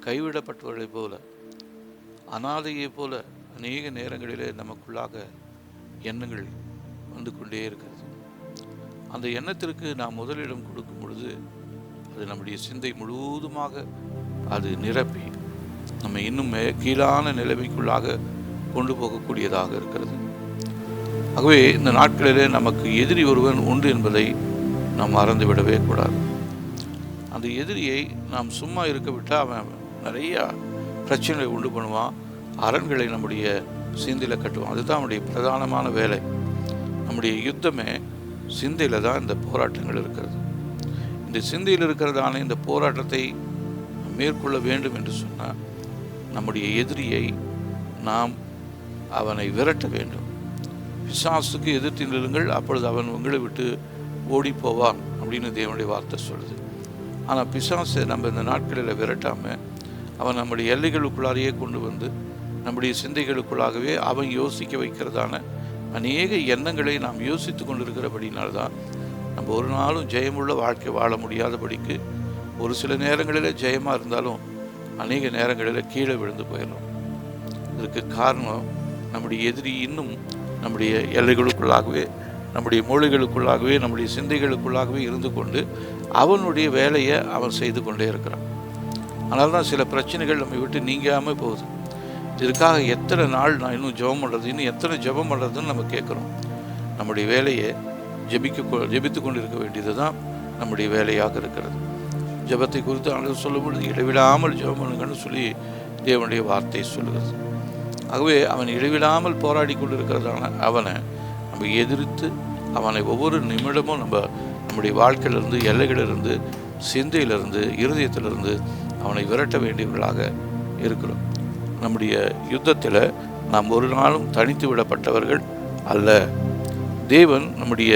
கைவிடப்பட்டவர்களைப் போல, அனாதையைப் போல அநேக நேரங்களிலே நமக்குள்ளாக எண்ணங்கள் வந்து கொண்டே இருக்கிறது. அந்த எண்ணத்திற்கு நாம் முதலிடம் கொடுக்கும் பொழுது அது நம்முடைய சிந்தை முழுவதுமாக அது நிரப்பி நம்ம இன்னும் கீழான நிலைமைக்குள்ளாக கொண்டு போகக்கூடியதாக இருக்கிறது. ஆகவே இந்த நாட்களிலே நமக்கு எதிரி ஒருவன் உண்டு என்பதை நாம் மறந்துவிடவே கூடாது. அந்த எதிரியை நாம் சும்மா இருக்க விட்டால் அவன் நிறையா பிரச்சனைகளை உண்டு பண்ணுவான், அரண்களை நம்முடைய சிந்தையில் கட்டுவான். அதுதான் அவனுடைய பிரதானமான வேலை. நம்முடைய யுத்தமே சிந்தையில் தான் இந்த போராட்டங்கள் இருக்கிறது. இந்த சிந்தையில் இருக்கிறதான இந்த போராட்டத்தை மேற்கொள்ள வேண்டும் என்று சொன்னால் நம்முடைய எதிரியை நாம் அவனை விரட்ட வேண்டும். பிசாசுக்கு எதிர்த்து நில்லுங்கள், அப்பொழுது அவன் உங்களை விட்டு ஓடி போவான் அப்படின்னு தேவனுடைய வார்த்தை சொல்லுது. ஆனால் பிசாசை நம்ம இந்த நாட்களில் விரட்டாமல் அவன் நம்முடைய எல்லைகளுக்குள்ளாரையே கொண்டு வந்து நம்முடைய சிந்தைகளுக்குள்ளாகவே அவன் யோசிக்க வைக்கிறதான அநேக எண்ணங்களை நாம் யோசித்து கொண்டிருக்கிறபடினால்தான் நம்ம ஒரு நாளும் ஜெயமுள்ள வாழ்க்கை வாழ முடியாதபடிக்கு ஒரு சில நேரங்களில் ஜெயமாக இருந்தாலும் அநேக நேரங்களில் கீழே விழுந்து போயிடும். இதற்கு காரணம் நம்முடைய எதிரி இன்னும் நம்முடைய எல்லைகளுக்குள்ளாகவே, நம்முடைய மூளைகளுக்குள்ளாகவே, நம்முடைய சிந்தைகளுக்குள்ளாகவே இருந்து கொண்டு அவனுடைய வேலையை அவன் செய்து கொண்டே இருக்கிறான். அதனால தான் சில பிரச்சனைகள் நம்மை விட்டு நீங்காமல் போகுது. இதற்காக எத்தனை நாள் நான் இன்னும் ஜெபம் பண்ணுறது, இன்னும் எத்தனை ஜெபம் பண்ணுறதுன்னு நம்ம கேட்குறோம். நம்முடைய வேலையை ஜெபித்து கொண்டு இருக்க வேண்டியது தான் நம்முடைய வேலையாக இருக்கிறது. ஜெபத்தை குறித்து ஆண்டவர் சொல்லும் பொழுது இடைவிடாமல் ஜெபம் பண்ணுங்கன்னு சொல்லி தேவனுடைய வார்த்தை சொல்லுகிறது. ஆகவே அவன் இடைவிடாமல் போராடி கொண்டு இருக்கிறதான அவனை நம்ம எதிர்த்து அவனை ஒவ்வொரு நிமிடமும் நம்முடைய வாழ்க்கையிலிருந்து, எல்லைகளிலிருந்து, சிந்தையிலிருந்து, இருதயத்திலிருந்து அவனை விரட்ட வேண்டியவர்களாக இருக்கிறோம். நம்முடைய யுத்தத்தில் நாம் ஒரு நாளும் தனித்து விடப்பட்டவர்கள் அல்ல. தேவன் நம்முடைய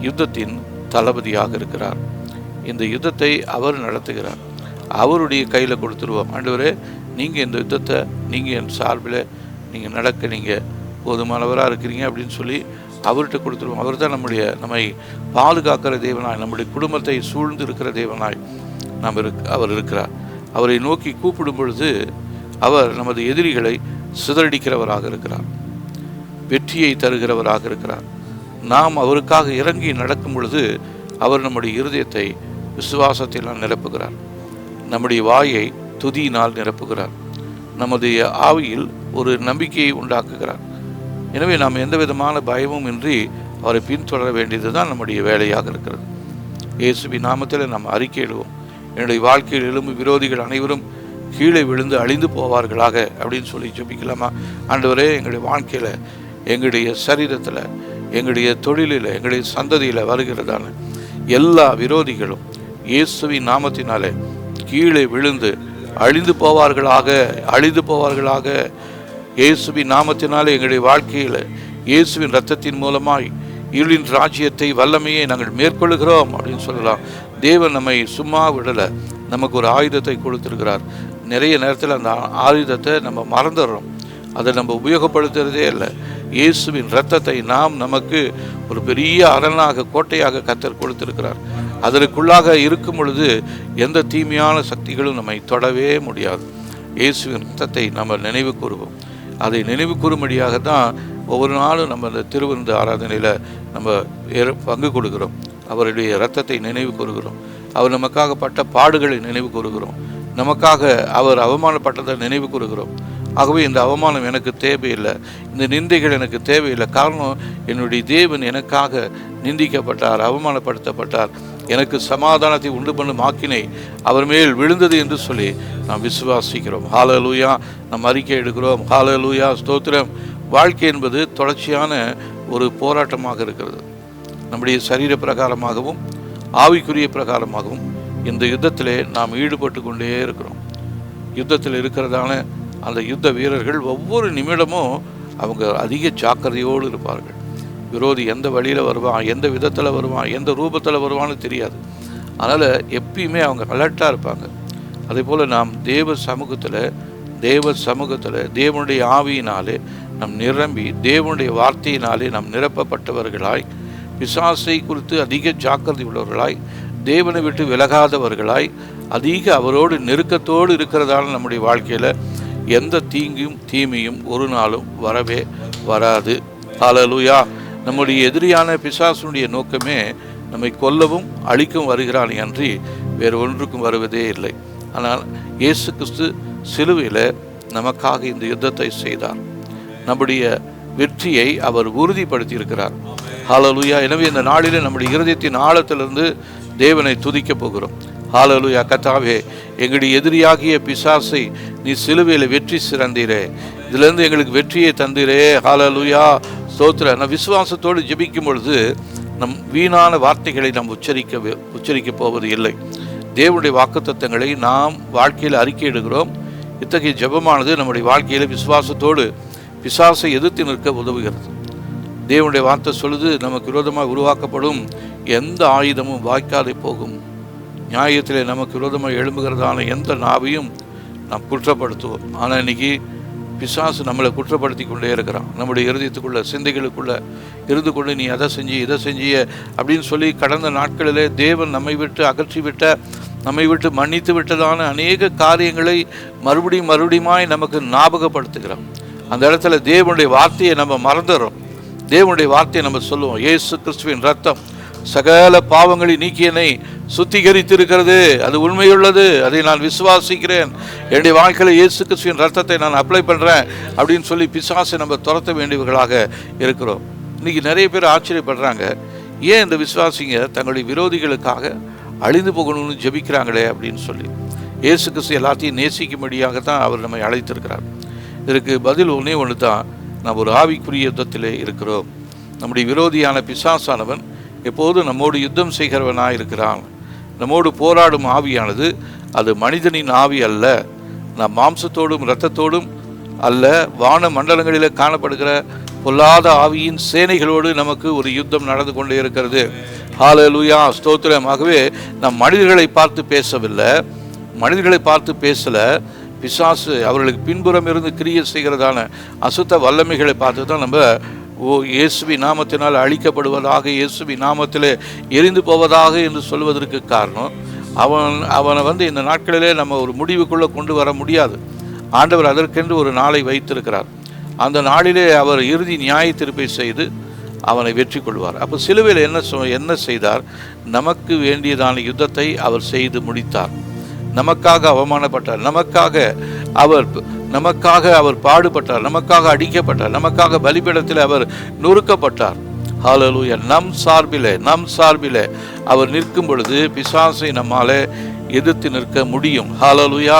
யுத்தத்தின் தளபதியாக இருக்கிறார். இந்த யுத்தத்தை அவர் நடத்துகிறார். அவருடைய கையில் கொடுத்துருவோம். ஆண்டவரே, நீங்கள் இந்த யுத்தத்தை நீங்கள் என் சார்பில் நீங்கள் நடக்க நீங்கள் போதுமானவராக இருக்கிறீங்க அப்படின்னு சொல்லி அவர்கிட்ட கொடுத்துருவோம். அவர் தான் நம்மை பாதுகாக்கிற தேவனாய், நம்முடைய குடும்பத்தை சூழ்ந்து இருக்கிற தேவனாய் அவர் இருக்கிறார். அவரை நோக்கி கூப்பிடும் பொழுது அவர் நமது எதிரிகளை சிதறடிக்கிறவராக இருக்கிறார், வெற்றியை தருகிறவராக இருக்கிறார். நாம் அவருக்காக இறங்கி நடக்கும் பொழுது அவர் நம்முடைய இருதயத்தை விசுவாசத்தினால் நிரப்புகிறார், நம்முடைய வாயை துதியினால் நிரப்புகிறார், நமது ஆவியில் ஒரு நம்பிக்கையை உண்டாக்குகிறார். எனவே நாம் எந்த விதமான பயமும் இன்றி அவரை பின்தொடர வேண்டியது தான் நம்முடைய வேலையாக இருக்கிறது. இயேசுவின் நாமத்தில் நாம் அறிக்கையிடுவோம், என்னுடைய வாழ்க்கையில் எழும்பு விரோதிகள் அனைவரும் கீழே விழுந்து அழிந்து போவார்களாக அப்படின்னு சொல்லி ஜெபிக்கலாமா? ஆண்டவரே, எங்களுடைய வாழ்க்கையில், எங்களுடைய சரீரத்தில், எங்களுடைய தொழிலில், எங்களுடைய சந்ததியில் வருகிறதான எல்லா விரோதிகளும் இயேசுவின் நாமத்தினாலே கீழே விழுந்து அழிந்து போவார்களாக. இயேசுவின் நாமத்தினாலே எங்களுடைய வாழ்க்கையில் இயேசுவின் இரத்தத்தின் மூலமாய் இருளின் ராஜ்யத்தை வல்லமையை நாங்கள் மேற்கொள்கிறோம் அப்படின்னு சொல்லலாம். தேவன் நம்மை சும்மா விடலை, நமக்கு ஒரு ஆயுதத்தை கொடுத்துருக்கிறார். நிறைய நேரத்தில் அந்த ஆயுதத்தை நம்ம மறந்துடுறோம், அதை நம்ம உபயோகப்படுத்துறதே இல்லை. இயேசுவின் இரத்தத்தை நமக்கு ஒரு பெரிய அரணாக, கோட்டையாக கர்த்தர் கொடுத்திருக்கிறார். அதற்குள்ளாக இருக்கும் பொழுது எந்த தீமையான சக்திகளும் நம்மை தொடவே முடியாது. இயேசுவின் இரத்தத்தை நம்ம நினைவு கூறுவோம். அதை நினைவு கூறும்படியாக தான் ஒவ்வொரு நாளும் நம்ம அந்த திருவிருந்து ஆராதனையில் நம்ம பங்கு கொடுக்கிறோம். அவருடைய இரத்தத்தை நினைவு கூறுகிறோம். அவர் நமக்காக பட்ட பாடுகளை நினைவு கூறுகிறோம். நமக்காக அவர் அவமானப்பட்டதை நினைவு கூறுகிறோம். ஆகவே இந்த அவமானம் எனக்கு தேவையில்லை, இந்த நிந்தைகள் எனக்கு தேவையில்லை. காரணம், என்னுடைய தேவன் எனக்காக நிந்திக்கப்பட்டார், அவமானப்படுத்தப்பட்டார். எனக்கு சமாதானத்தை உண்டு பண்ணும் ஆக்கினை அவர் மேல் விழுந்தது என்று சொல்லி நாம் விசுவாசிக்கிறோம். ஹல்லேலூயா. நாம் அறிக்கை எடுக்கிறோம். ஹல்லேலூயா, ஸ்தோத்திரம். வாழ்க்கை என்பது தொடர்ச்சியான ஒரு போராட்டமாக இருக்கிறது. நம்முடைய சரீர பிரகாரமாகவும் ஆவிக்குரிய பிரகாரமாகவும் இந்த யுத்தத்திலே நாம் ஈடுபட்டு கொண்டே இருக்கிறோம். யுத்தத்தில் இருக்கிறதான அந்த யுத்த வீரர்கள் ஒவ்வொரு நிமிடமும் அவங்க அதிக ஜாக்கிரதையோடு இருப்பார்கள். விரோதி எந்த வழியில் வருவான், எந்த விதத்தில் வருவான், எந்த ரூபத்தில் வருவான்னு தெரியாது. அதனால் எப்பயுமே அவங்க அலர்ட்டாக இருப்பாங்க. அதே போல் நாம் தேவ சமூகத்தில் தேவனுடைய ஆவியினாலே நாம் நிரம்பி, தேவனுடைய வார்த்தையினாலே நாம் நிரப்பப்பட்டவர்களாய், பிசாசை குறித்து அதிக ஜாக்கிரதை உள்ளவர்களாய், தேவனை விட்டு விலகாதவர்களாய், அதிக அவரோடு நெருக்கத்தோடு இருக்கிறதால நம்முடைய வாழ்க்கையில் எந்த தீமையும் ஒரு நாளும் வரவே வராது. ஹல்லேலூயா. நம்முடைய எதிரியான பிசாசுடைய நோக்கமே நம்மை கொல்லவும் அழிக்கவும் வருகிறான் அன்றி வேறு ஒன்றுக்கும் வருவதே இல்லை. ஆனால் இயேசு கிறிஸ்து சிலுவையில் நமக்காக இந்த யுத்தத்தை செய்தார். நம்முடைய வெற்றியை அவர் உறுதிப்படுத்தி இருக்கிறார். ஹல்லேலூயா. எனவே இந்த நாளிலே நம்முடைய இருதயத்தின் ஆழத்திலிருந்து தேவனை துதிக்கப் போகிறோம். ஹல்லேலூயா. கர்த்தாவே, எங்களுடைய எதிரியாகிய பிசாசை நீ சிலுவையில் வெற்றி சிறந்தீரே, இதிலிருந்து எங்களுக்கு வெற்றியை தந்தீரே. ஹல்லேலூயா. ஸ்தோத்திரம். நான் விசுவாசத்தோடு ஜெபிக்கும் பொழுது நம் வீணான வார்த்தைகளை நாம் உச்சரிக்கப் போவது இல்லை. தேவனுடைய வாக்குத்தத்தங்களை நாம் வாழ்க்கையில் அறிக்கையிடுகிறோம். இத்தகைய ஜெபமானது நம்முடைய வாழ்க்கையில் விசுவாசத்தோடு பிசாசை எதிர்த்து நிற்க உதவுகிறது. தேவனுடைய வார்த்தை சொல்லுது, நமக்கு விரோதமாக உருவாக்கப்படும் எந்த ஆயுதமும் வாய்க்காதே போகும். நியாயத்திலே நமக்கு விரோதமாக எழும்புகிறதான எந்த நாவையும் நாம் குற்றப்படுத்துவோம். ஆனால் இன்னைக்கு பிசாசு நம்மளை குற்றப்படுத்தி கொண்டே இருக்கிறான். நம்முடைய இருதயத்துக்குள்ள சிந்தைகளுக்குள்ள இருந்து கொண்டு நீ அதை செஞ்சு இதை செஞ்சிய அப்படின்னு சொல்லி கடந்த நாட்களிலே தேவன் நம்மை விட்டு அகற்றி விட்ட, நம்மை விட்டு மன்னித்து விட்டதான அநேக காரியங்களை மறுபடியுமாய் நமக்கு ஞாபகப்படுத்துகிறோம். அந்த இடத்துல தேவனுடைய வார்த்தையை நம்ம மறந்துடுறோம். தேவனுடைய வார்த்தையை நம்ம சொல்லுவோம், இயேசு கிறிஸ்துவின் ரத்தம் சகல பாவங்களை நீக்கியனை சுத்திகரித்திருக்கிறது, அது உண்மையுள்ளது, அதை நான் விசுவாசிக்கிறேன், என்னுடைய வாழ்க்கையில் இயேசு கிறிஸ்துவின் ரத்தத்தை நான் அப்ளை பண்ணுறேன் அப்படின்னு சொல்லி பிசாசை நம்ம துரத்த வேண்டியவர்களாக இருக்கிறோம். இன்றைக்கி நிறைய பேர் ஆச்சரியப்படுறாங்க, ஏன் இந்த விசுவாசிங்க தங்களுடைய விரோதிகளுக்காக அழிந்து போகணும்னு ஜெபிக்கிறாங்களே அப்படின்னு சொல்லி. இயேசு கிறிஸ்து எல்லாத்தையும் நேசிக்கும்படியாகத்தான் அவர் நம்மை அழைத்திருக்கிறார். இதற்கு பதில் ஒன்று தான், நாம் ஒரு ஆவிக்குரிய யுத்தத்திலே இருக்கிறோம். நம்முடைய விரோதியான பிசாசானவன் எப்போது நம்மோடு யுத்தம் செய்கிறவனாக இருக்கிறான். நம்மோடு போராடும் ஆவியானது அது மனிதனின் ஆவி அல்ல, நம் மாம்சத்தோடும் இரத்தத்தோடும் அல்ல, வான மண்டலங்களில் காணப்படுகிற பொல்லாத ஆவியின் சேனைகளோடு நமக்கு ஒரு யுத்தம் நடந்து கொண்டே இருக்கிறது. ஹல்லேலூயா. ஸ்தோத்திரம். ஆகவே நம் மனிதர்களை பார்த்து பேசவில்லை, மனிதர்களை பார்த்து பேசலை. பிசாசு அவர்களுக்கு பின்புறம் இருந்து கிரியை செய்கிறதான அசுத்த வல்லமைகளை பார்த்து தான் நம்ம இயேசுவி நாமத்தினால் அழிக்கப்படுவதாக, இயேசுவி நாமத்தில் எரிந்து போவதாக என்று சொல்வதற்கு காரணம், அவனை இந்த நாட்களிலே நம்ம ஒரு முடிவுக்குள்ளே கொண்டு வர முடியாது. ஆண்டவர் அதற்கென்று ஒரு நாளை வைத்திருக்கிறார். அந்த நாளிலே அவர் இறுதி நியாய தீர்ப்பை செய்து அவனை வெற்றி கொள்வார். அப்போ சிலுவையில் என்ன செய்தார்? நமக்கு வேண்டியதான யுத்தத்தை அவர் செய்து முடித்தார். நமக்காக அவமானப்பட்டார், நமக்காக அவர் பாடுபட்டார், நமக்காக அடிக்கப்பட்டார், நமக்காக பலிபீடத்தில் அவர் நொறுக்கப்பட்டார். ஹல்லேலூயா. நம் சார்பிலே அவர் நிற்கும் பொழுது பிசாசை நம்மாலே எதிர்த்து நிற்க முடியும். ஹல்லேலூயா.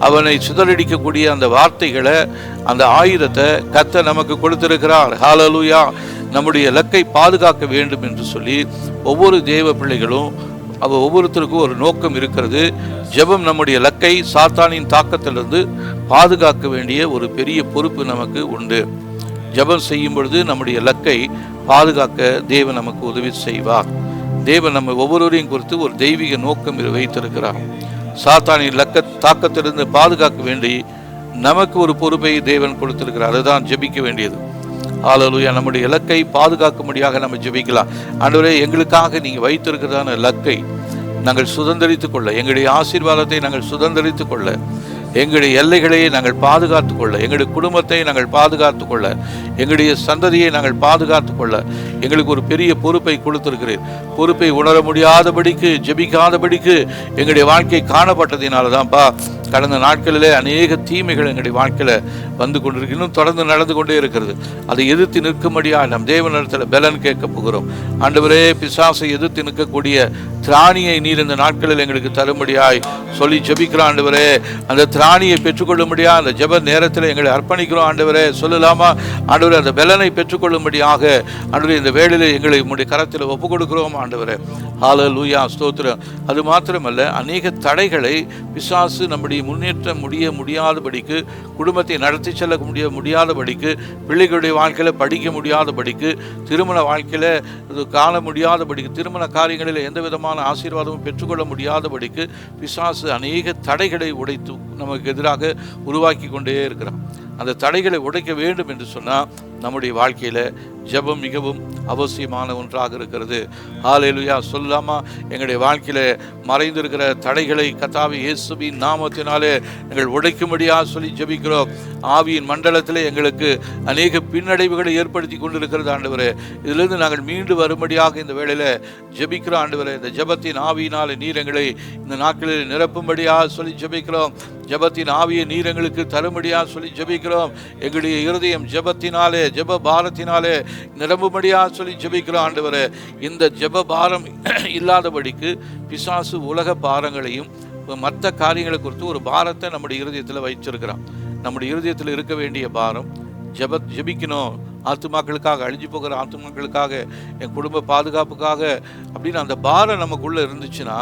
அவனை சிதறடிக்கக்கூடிய அந்த வார்த்தைகளை, அந்த ஆயுதத்தை கர்த்தர் நமக்கு கொடுத்திருக்கிறார். ஹல்லேலூயா. நம்முடைய இலக்கை பாதுகாக்க வேண்டும் என்று சொல்லி ஒவ்வொரு தேவ பிள்ளைகளும் ஒவ்வொருத்தருக்கும் ஒரு நோக்கம் இருக்கிறது. ஜெபம் நம்முடைய இலக்கை சாத்தானின் தாக்கத்திலிருந்து பாதுகாக்க வேண்டிய ஒரு பெரிய பொறுப்பு நமக்கு உண்டு. ஜெபம் செய்யும் பொழுது நம்முடைய இலக்கை பாதுகாக்க தேவன் நமக்கு உதவி செய்வார். தேவன் நம்ம ஒவ்வொருவரையும் குறித்து ஒரு தெய்வீக நோக்கம் வைத்திருக்கிறார். சாத்தானின் தாக்கத்திலிருந்து பாதுகாக்க வேண்டி நமக்கு ஒரு பொறுப்பை தேவன் கொடுத்திருக்கிறார். அதுதான் ஜெபிக்க வேண்டியது. ஹல்லேலூயா. நம்முடைய இலக்கை பாதுகாக்கும்படியாக நம்ம ஜெபிக்கலாம். ஆண்டவரே, எங்களுக்காக நீங்கள் வைத்திருக்கிறதான இலக்கை நாங்கள் சுதந்திரித்துக் கொள்ள, எங்களுடைய ஆசீர்வாதத்தை நாங்கள் சுதந்திரித்துக் கொள்ள, எங்களுடைய எல்லைகளை நாங்கள் பாதுகாத்து கொள்ள, எங்களுடைய குடும்பத்தை நாங்கள் பாதுகாத்து கொள்ள, எங்களுடைய சந்ததியை நாங்கள் பாதுகாத்து கொள்ள எங்களுக்கு ஒரு பெரிய பொறுப்பை கொடுத்திருக்கிறேன். பொறுப்பை உணர முடியாதபடிக்கு, ஜெபிக்காதபடிக்கு எங்களுடைய வாழ்க்கை காணப்பட்டதினால தான்ப்பா கடந்த நாட்களிலே அநேக தீமைகள் எங்களுடைய வாழ்க்கையில் வந்து கொண்டிருக்கு, இன்னும் தொடர்ந்து நடந்து கொண்டே இருக்கிறது. அதை எதிர்த்து நிற்கும்படியா நம் தேவனிடத்தில் பலன் கேட்க போகிறோம். ஆண்டவரே, பிசாசை எதிர்த்து நிற்கக்கூடிய திராணியை நீர் இந்த நாட்களில் எங்களுக்கு தரும்படியாய் சொல்லி ஜெபிக்கிறோம். ஆண்டவரே, அந்த திராணியை பெற்றுக்கொள்ளும்படியா அந்த ஜெப நேரத்தில் எங்களை அர்ப்பணிக்கிறோம். ஆண்டவரே, சொல்லலாமா? ஆண்டவரே, அந்த பலனை பெற்றுக்கொள்ளும்படியாக ஆண்டவரே இந்த வேளையில் எங்களை உம்முடைய கரத்தில் ஒப்புக் கொடுக்கிறோம். ஆண்டவரே, ஹல்லேலூயா. ஸ்தோத்திரம். அது மாத்திரமல்ல, அநேக தடைகளை பிசாசு நம்முடைய முன்னேற்ற முடியாதபடிக்கு, குடும்பத்தை நடத்தி செல்ல முடியாதபடிக்கு, பிள்ளைகளுடைய வாழ்க்கையில் படிக்க முடியாதபடிக்கு, திருமண வாழ்க்கையில் காண முடியாதபடிக்கு, திருமண காரியங்களில் எந்த விதமான ஆசீர்வாதமும் பெற்றுக்கொள்ள முடியாதபடிக்கு பிசாசு அநேக தடைகளை உடைத்து நமக்கு எதிராக உருவாக்கி கொண்டே இருக்கிறான். அந்த தடைகளை உடைக்க வேண்டும் என்று சொன்னால் நம்முடைய வாழ்க்கையில் ஜெபம் மிகவும் அவசியமான ஒன்றாக இருக்கிறது. ஹல்லேலூயா. சொல்லாமா, எங்களுடைய வாழ்க்கையில் மறைந்திருக்கிற தடைகளை கர்த்தாவே இயேசுவின் நாமத்தினாலே எங்கள் உடைக்கும்படியாக சொல்லி ஜெபிக்கிறோம். ஆவியின் மண்டலத்தில் எங்களுக்கு அநேக பின்னடைவுகளை ஏற்படுத்தி கொண்டிருக்கிறது ஆண்டவரே. இதிலிருந்து நாங்கள் மீண்டு வரும்படியாக இந்த வேளையில் ஜெபிக்கிறோம் ஆண்டவரே. இந்த ஜெபத்தின் ஆவியினாலே நீர் எங்களை இந்த நாட்களில் நிரப்பும்படியாக சொல்லி ஜெபிக்கிறோம். ஜெபத்தின் ஆவியை நீர் எங்களுக்கு தரும்படியாக சொல்லி ஜெபிக்கிறோம். எங்களுடைய இருதயம் ஜெபத்தினாலே, ஜெப பாரத்தினாலே நிரம்பும்படியாக சொல்லி ஜெபிக்கிறோம் ஆண்டவரே. இந்த ஜெப பாரம் இல்லாதபடிக்கு பிசாசு உலக பாரங்களையும் மற்ற காரியங்களை குறித்து ஒரு பாரத்தை நம்முடைய இருதயத்தில் வைச்சிருக்கிறான். நம்முடைய இருதயத்தில் இருக்க வேண்டிய பாரம் ஜெபிக்கணும், ஆத்துமாக்களுக்காக, அழிஞ்சு போகிற ஆத்துமாக்களுக்காக, என் குடும்ப பாதுகாப்புக்காக அப்படின்னு அந்த பாரம் நமக்குள்ளே இருந்துச்சுன்னா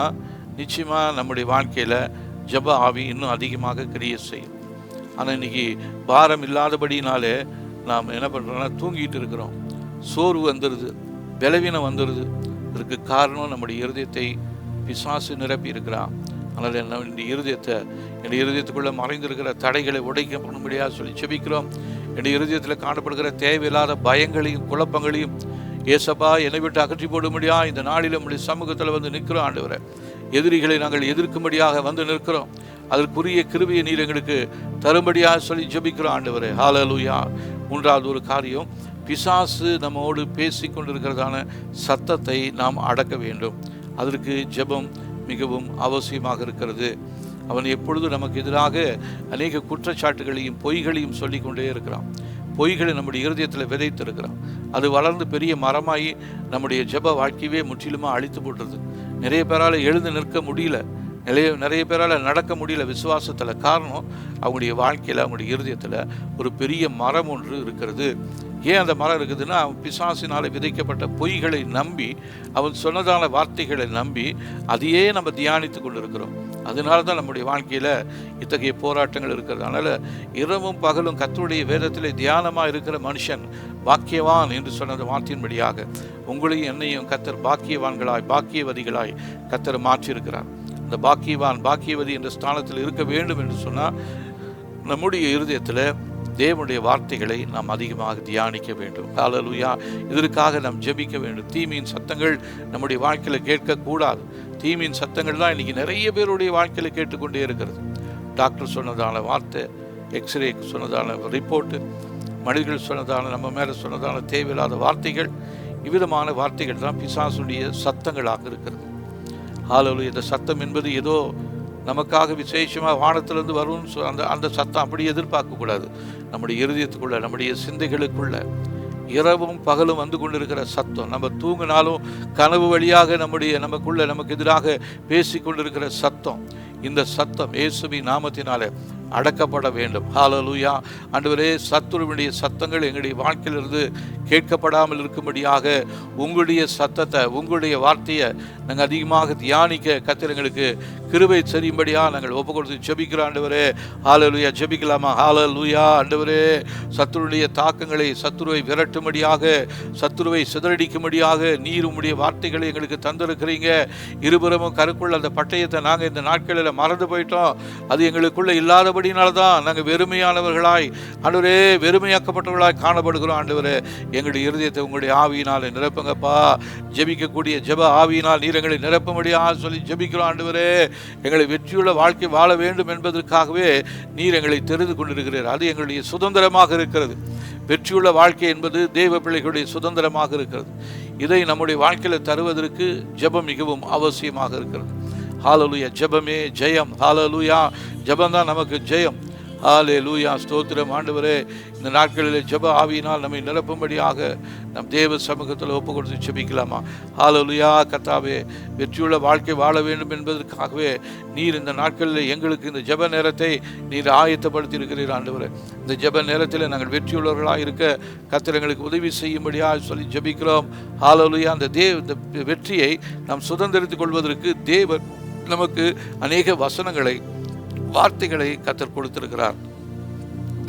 நிச்சயமாக நம்முடைய வாழ்க்கையில் ஜெப ஆவி இன்னும் அதிகமாக கிரியை செய்யும். ஆனால் இன்னைக்கு பாரம் இல்லாதபடினாலே நாம் என்ன பண்ணுறோம்னா தூங்கிட்டு இருக்கிறோம். சோர்வு வந்துடுது, பலவீனம் வந்துடுது. இதற்கு காரணம் நம்முடைய இருதயத்தை பிசாசு நிரப்பி இருக்கிறான். அதனால் என்னுடைய இருதயத்துக்குள்ளே மறைந்திருக்கிற தடைகளை உடைக்கப்படும்படியாக சொல்லி செபிக்கிறோம். என்னுடைய இருதயத்தில் காணப்படுகிற தேவையில்லாத பயங்களையும் குழப்பங்களையும் ஏசப்பா என்னை விட்டு அகற்றி போடும்படியா இந்த நாளில் நம்முடைய சமூகத்தில் வந்து நிற்கிறோம் ஆண்டவரே. எதிரிகளை நாங்கள் எதிர்க்கும்படியாக வந்து நிற்கிறோம். அதற்குரிய கிருபையை நீர் எங்களுக்கு தரும்படியாக சொல்லி ஜெபிக்கிறோம் ஆண்டவரே. ஹல்லேலூயா. மூன்றாவது ஒரு காரியம், பிசாசு நம்மோடு பேசி கொண்டிருக்கிறதான சத்தத்தை நாம் அடக்க வேண்டும். அதற்கு ஜெபம் மிகவும் அவசியமாக இருக்கிறது. அவன் எப்பொழுதும் நமக்கு எதிராக அநேக குற்றச்சாட்டுகளையும் பொய்களையும் சொல்லி கொண்டே இருக்கிறான். பொய்களை நம்முடைய இருதயத்தில் விதைத்திருக்கிறான். அது வளர்ந்து பெரிய மரமாகி நம்முடைய ஜெப வாழ்க்கையே முற்றிலுமாக அழித்து போட்டுருது. நிறைய பேரால் எழுந்து நிற்க முடியல, நிறைய பேரால் நடக்க முடியல விசுவாசத்தில். காரணம், அவங்களுடைய வாழ்க்கையில், அவங்களுடைய இருதயத்தில் ஒரு பெரிய மரம் ஒன்று இருக்கிறது. ஏன் அந்த மரம் இருக்குதுன்னா, அவன் பிசாசினால் விதைக்கப்பட்ட பொய்களை நம்பி, அவன் சொன்னதான வார்த்தைகளை நம்பி அதையே நம்ம தியானித்து கொண்டு இருக்கிறோம். அதனால தான் நம்முடைய வாழ்க்கையில் இத்தகைய போராட்டங்கள் இருக்கிறது. அதனால் இரவும் பகலும் கர்த்தருடைய வேதத்திலே தியானமாக இருக்கிற மனுஷன் பாக்கியவான் என்று சொன்ன வார்த்தையின்படியாக உங்களையும் என்னையும் கர்த்தர் பாக்கியவான்களாய், பாக்கியவதிகளாய் கர்த்தர் மாற்றியிருக்கிறார். அந்த பாக்கியவதி என்ற ஸ்தானத்தில் இருக்க வேண்டும் என்று சொன்னால் நம்முடைய இருதயத்தில் தேவனுடைய வார்த்தைகளை நாம் அதிகமாக தியானிக்க வேண்டும். ஹல்லேலூயா. இதற்காக நாம் ஜெபிக்க வேண்டும். தீமையின் சத்தங்கள் நம்முடைய வாழ்க்கையில் கேட்கக்கூடாது. தீமையின் சத்தங்கள் தான் இன்றைக்கி நிறைய பேருடைய வாழ்க்கையில் கேட்டுக்கொண்டே இருக்கிறது. டாக்டர் சொன்னதான வார்த்தை, எக்ஸ்ரே சொன்னதான ரிப்போர்ட்டு, மனிதர்கள் சொன்னதான, நம்ம மேலே சொன்னதான தேவையில்லாத வார்த்தைகள், இவ்விதமான வார்த்தைகள் தான் பிசாசுடைய சத்தங்களாக இருக்கிறது. ஹல்லேலூயா. இந்த சத்தம் என்பது ஏதோ நமக்காக விசேஷமாக வானத்திலிருந்து வரும்னு அந்த சத்தம் அப்படி எதிர்பார்க்கக்கூடாது. நம்முடைய இருதயத்துக்குள்ள, நம்முடைய சிந்தைகளுக்குள்ள இரவும் பகலும் வந்து கொண்டிருக்கிற சத்தம், நம்ம தூங்கினாலும் கனவு வழியாக நமக்கு எதிராக பேசி கொண்டிருக்கிற சத்தம், இந்த சத்தம் இயேசுவின் நாமத்தினாலே அடக்கப்பட வேண்டும். ஹல்லேலூயா. ஆண்டவரே, சத்துருவினுடைய சத்தங்கள் எங்களுடைய வாழ்க்கையிலிருந்து கேட்கப்படாமல் இருக்கும்படியாக உங்களுடைய சத்தத்தை, உங்களுடைய வார்த்தையை நாங்கள் அதிகமாக தியானிக்க கர்த்தர் எங்களுக்கு கிருபை செய்யும்படியாக நாங்கள் ஒப்பு கொடுத்து ஜெபிக்கிறோம் ஆண்டவரே. ஹல்லேலூயா. ஜெபிக்கலாமா? ஹல்லேலூயா. ஆண்டவரே, சத்துருடைய தாக்கங்களை, சத்துருவை விரட்டும்படியாக, சத்துருவை சிதறடிக்கும்படியாக நீர் உம்முடைய வார்த்தைகளை எங்களுக்கு தந்திருக்கிறீங்க. இருபுறமும் கருக்குள்ள அந்த பட்டயத்தை நாங்கள் இந்த நாட்களில் மறந்து போயிட்டோம். அது எங்களுக்குள்ள இல்லாதபடினால்தான் நாங்கள் வெறுமையானவர்களாய், ஆண்டவரே, வெறுமையாக்கப்பட்டவர்களாய் காணப்படுகிறோம். ஆண்டவரே, எங்களுடைய இருதயத்தை உங்களுடைய ஆவியினால் நிரப்புங்கப்பா. ஜெபிக்கக்கூடிய ஜெப ஆவியினால் நீர் எங்களை நிரப்பும்படியாக சொல்லி ஜெபிக்கிறோம். ஆண்டவரே, எங்களை வெற்றியுள்ள வாழ்க்கை வாழ வேண்டும் என்பதற்காகவே நீர் எங்களை தெரிந்து கொண்டிருக்கிறீர். அது எங்களுடைய சுதந்திரமாக இருக்கிறது. வெற்றியுள்ள வாழ்க்கை என்பது தேவ பிள்ளைகளுடைய சுதந்திரமாக இருக்கிறது. இதை நம்முடைய வாழ்க்கையில் தருவதற்கு ஜெபம் மிகவும் அவசியமாக இருக்கிறது. ஹல்லேலூயா. ஜெபமே ஜெயம். ஹல்லேலூயா. ஜெபம் தான் நமக்கு ஜெயம். ஹல்லேலூயா. ஸ்தோத்திரம் ஆண்டவரே. இந்த நாட்களில் ஜெப ஆவியினால் நம்மை நிரப்பும்படியாக நம் தேவ சமூகத்தில் ஒப்பு கொடுத்து ஜெபிக்கலாமா? ஹல்லேலூயா. கர்த்தாவே, வெற்றியுள்ள வாழ்க்கை வாழ வேண்டும் என்பதற்காகவே நீர் இந்த நாட்களில் எங்களுக்கு இந்த ஜெப நேரத்தை நீர் ஆயத்தப்படுத்தி இருக்கிறீர். ஆண்டவரே, இந்த ஜெப நேரத்தில் நாங்கள் வெற்றியுள்ளவர்களாக இருக்க கர்த்தர் எங்களுக்கு உதவி செய்யும்படியாக சொல்லி ஜெபிக்கிறோம். ஹல்லேலூயா. அந்த வெற்றியை நாம் சுதந்திரித்துக் கொள்வதற்கு தேவன் நமக்கு அநேக வசனங்களை, வார்த்தைகளை கர்த்தர் கொடுத்திருக்கிறார்.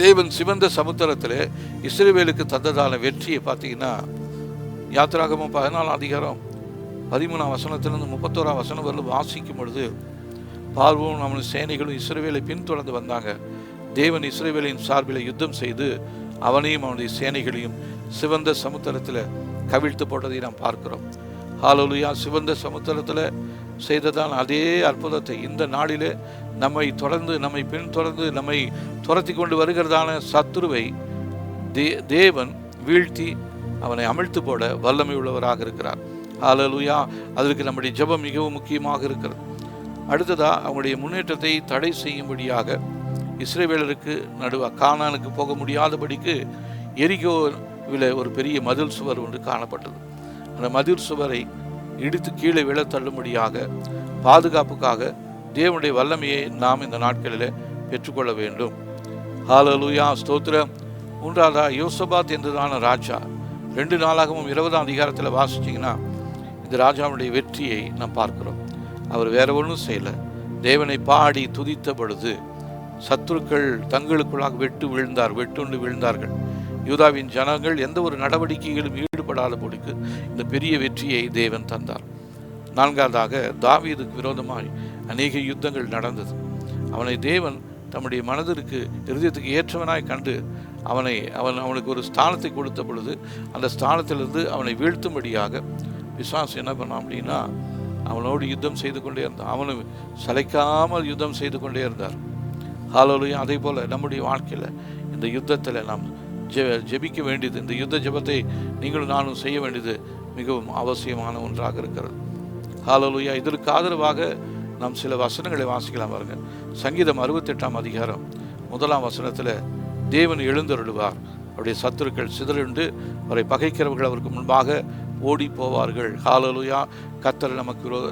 தேவன் சிவந்த சமுத்திரத்தில் இஸ்ரவேலுக்கு தந்ததான வெற்றியை பார்த்தீங்கன்னா, யாத்திராகமம் 14 அதிகாரம் 13 வசனத்திலிருந்து 31 வசனம் வரலும் வாசிக்கும் பொழுது, பார்வோனும் அவன் சேனைகளும் இஸ்ரவேலை பின்தொடர்ந்து வந்தாங்க. தேவன் இஸ்ரவேலின் சார்பில் யுத்தம் செய்து அவனையும் அவனுடைய சேனைகளையும் சிவந்த சமுத்திரத்தில் கவிழ்த்து போட்டதை நாம் பார்க்கிறோம். ஹல்லேலூயா. சிவந்த சமுத்திரத்தில் செய்ததான் அதே அற்புதத்தை இந்த நாளிலே நம்மை பின்தொடர்ந்து நம்மை துரத்தி கொண்டு வருகிறதான சத்துருவை தேவன் வீழ்த்தி அவனை அமிழ்த்து போட வல்லமை உள்ளவராக இருக்கிறார். ஹல்லேலூயா. அதற்கு நம்முடைய ஜெபம் மிகவும் முக்கியமாக இருக்கிறது. அடுத்ததா அவங்களுடைய முன்னேற்றத்தை தடை செய்யும்படியாக இஸ்ரவேலருக்கு கானானுக்கு போக முடியாதபடிக்கு எரிகோவில் ஒரு பெரிய மதில் சுவர் ஒன்று காணப்பட்டது. அந்த மதில் சுவரை இடித்து கீழே விழ தள்ளும்படியாக பாதுகாப்புக்காக தேவனுடைய வல்லமையை நாம் இந்த நாட்களில் பெற்றுக்கொள்ள வேண்டும். ஹல்லேலூயா. ஸ்தோத்திரம். மூன்றாவதா யோசபாத் என்றதான ராஜா 2 நாளாகவும் 20ஆம் அதிகாரத்தில் வாசிச்சிங்கன்னா இந்த ராஜாவுடைய வெற்றியை நாம் பார்க்கிறோம். அவர் வேற ஒன்றும் செய்யலை. தேவனை பாடி துதித்த பொழுது சத்துருக்கள் தங்களுக்குள்ளாக வெட்டுண்டு விழுந்தார்கள். யூதாவின் ஜனங்கள் எந்த ஒரு நடவடிக்கைகளும் ஈடுபடாத பொழுது இந்த பெரிய வெற்றியை தேவன் தந்தார். 4ஆவதாக தாவீதுக்கு விரோதமாய் அநேக யுத்தங்கள் நடந்தது. அவனை தேவன் தம்முடைய மனதிற்கு இருதயத்துக்கு ஏற்றவனாய் கண்டு அவனுக்கு ஒரு ஸ்தானத்தை கொடுத்த பொழுது அந்த ஸ்தானத்திலிருந்து அவனை வீழ்த்தும்படியாக பிசாசு என்ன பண்ணான் அப்படின்னா அவனோடு யுத்தம் செய்து கொண்டே இருந்தான். அவனை சளைக்காமல் யுத்தம் செய்து கொண்டே இருந்தார். ஹல்லேலூயா. அதே போல் நம்முடைய வாழ்க்கையில் இந்த யுத்தத்தில் நாம் ஜெபிக்க வேண்டியது, இந்த யுத்த ஜெபத்தை நீங்களும் நானும் செய்ய வேண்டியது மிகவும் அவசியமான ஒன்றாக இருக்கிறது. ஹல்லேலூயா. இதற்கு ஆதரவாக நாம் சில வசனங்களை வாசிக்கலாம் பாருங்க. சங்கீதம் 68ஆம் அதிகாரம் 1ஆம் வசனத்தில் தேவன் எழுந்தருளுவார், அவருடைய சத்துருக்கள் சிதறுண்டு அவரை பகைக்கிறவர்கள் அவருக்கு முன்பாக ஓடி போவார்கள். ஹல்லேலூயா. கர்த்தர்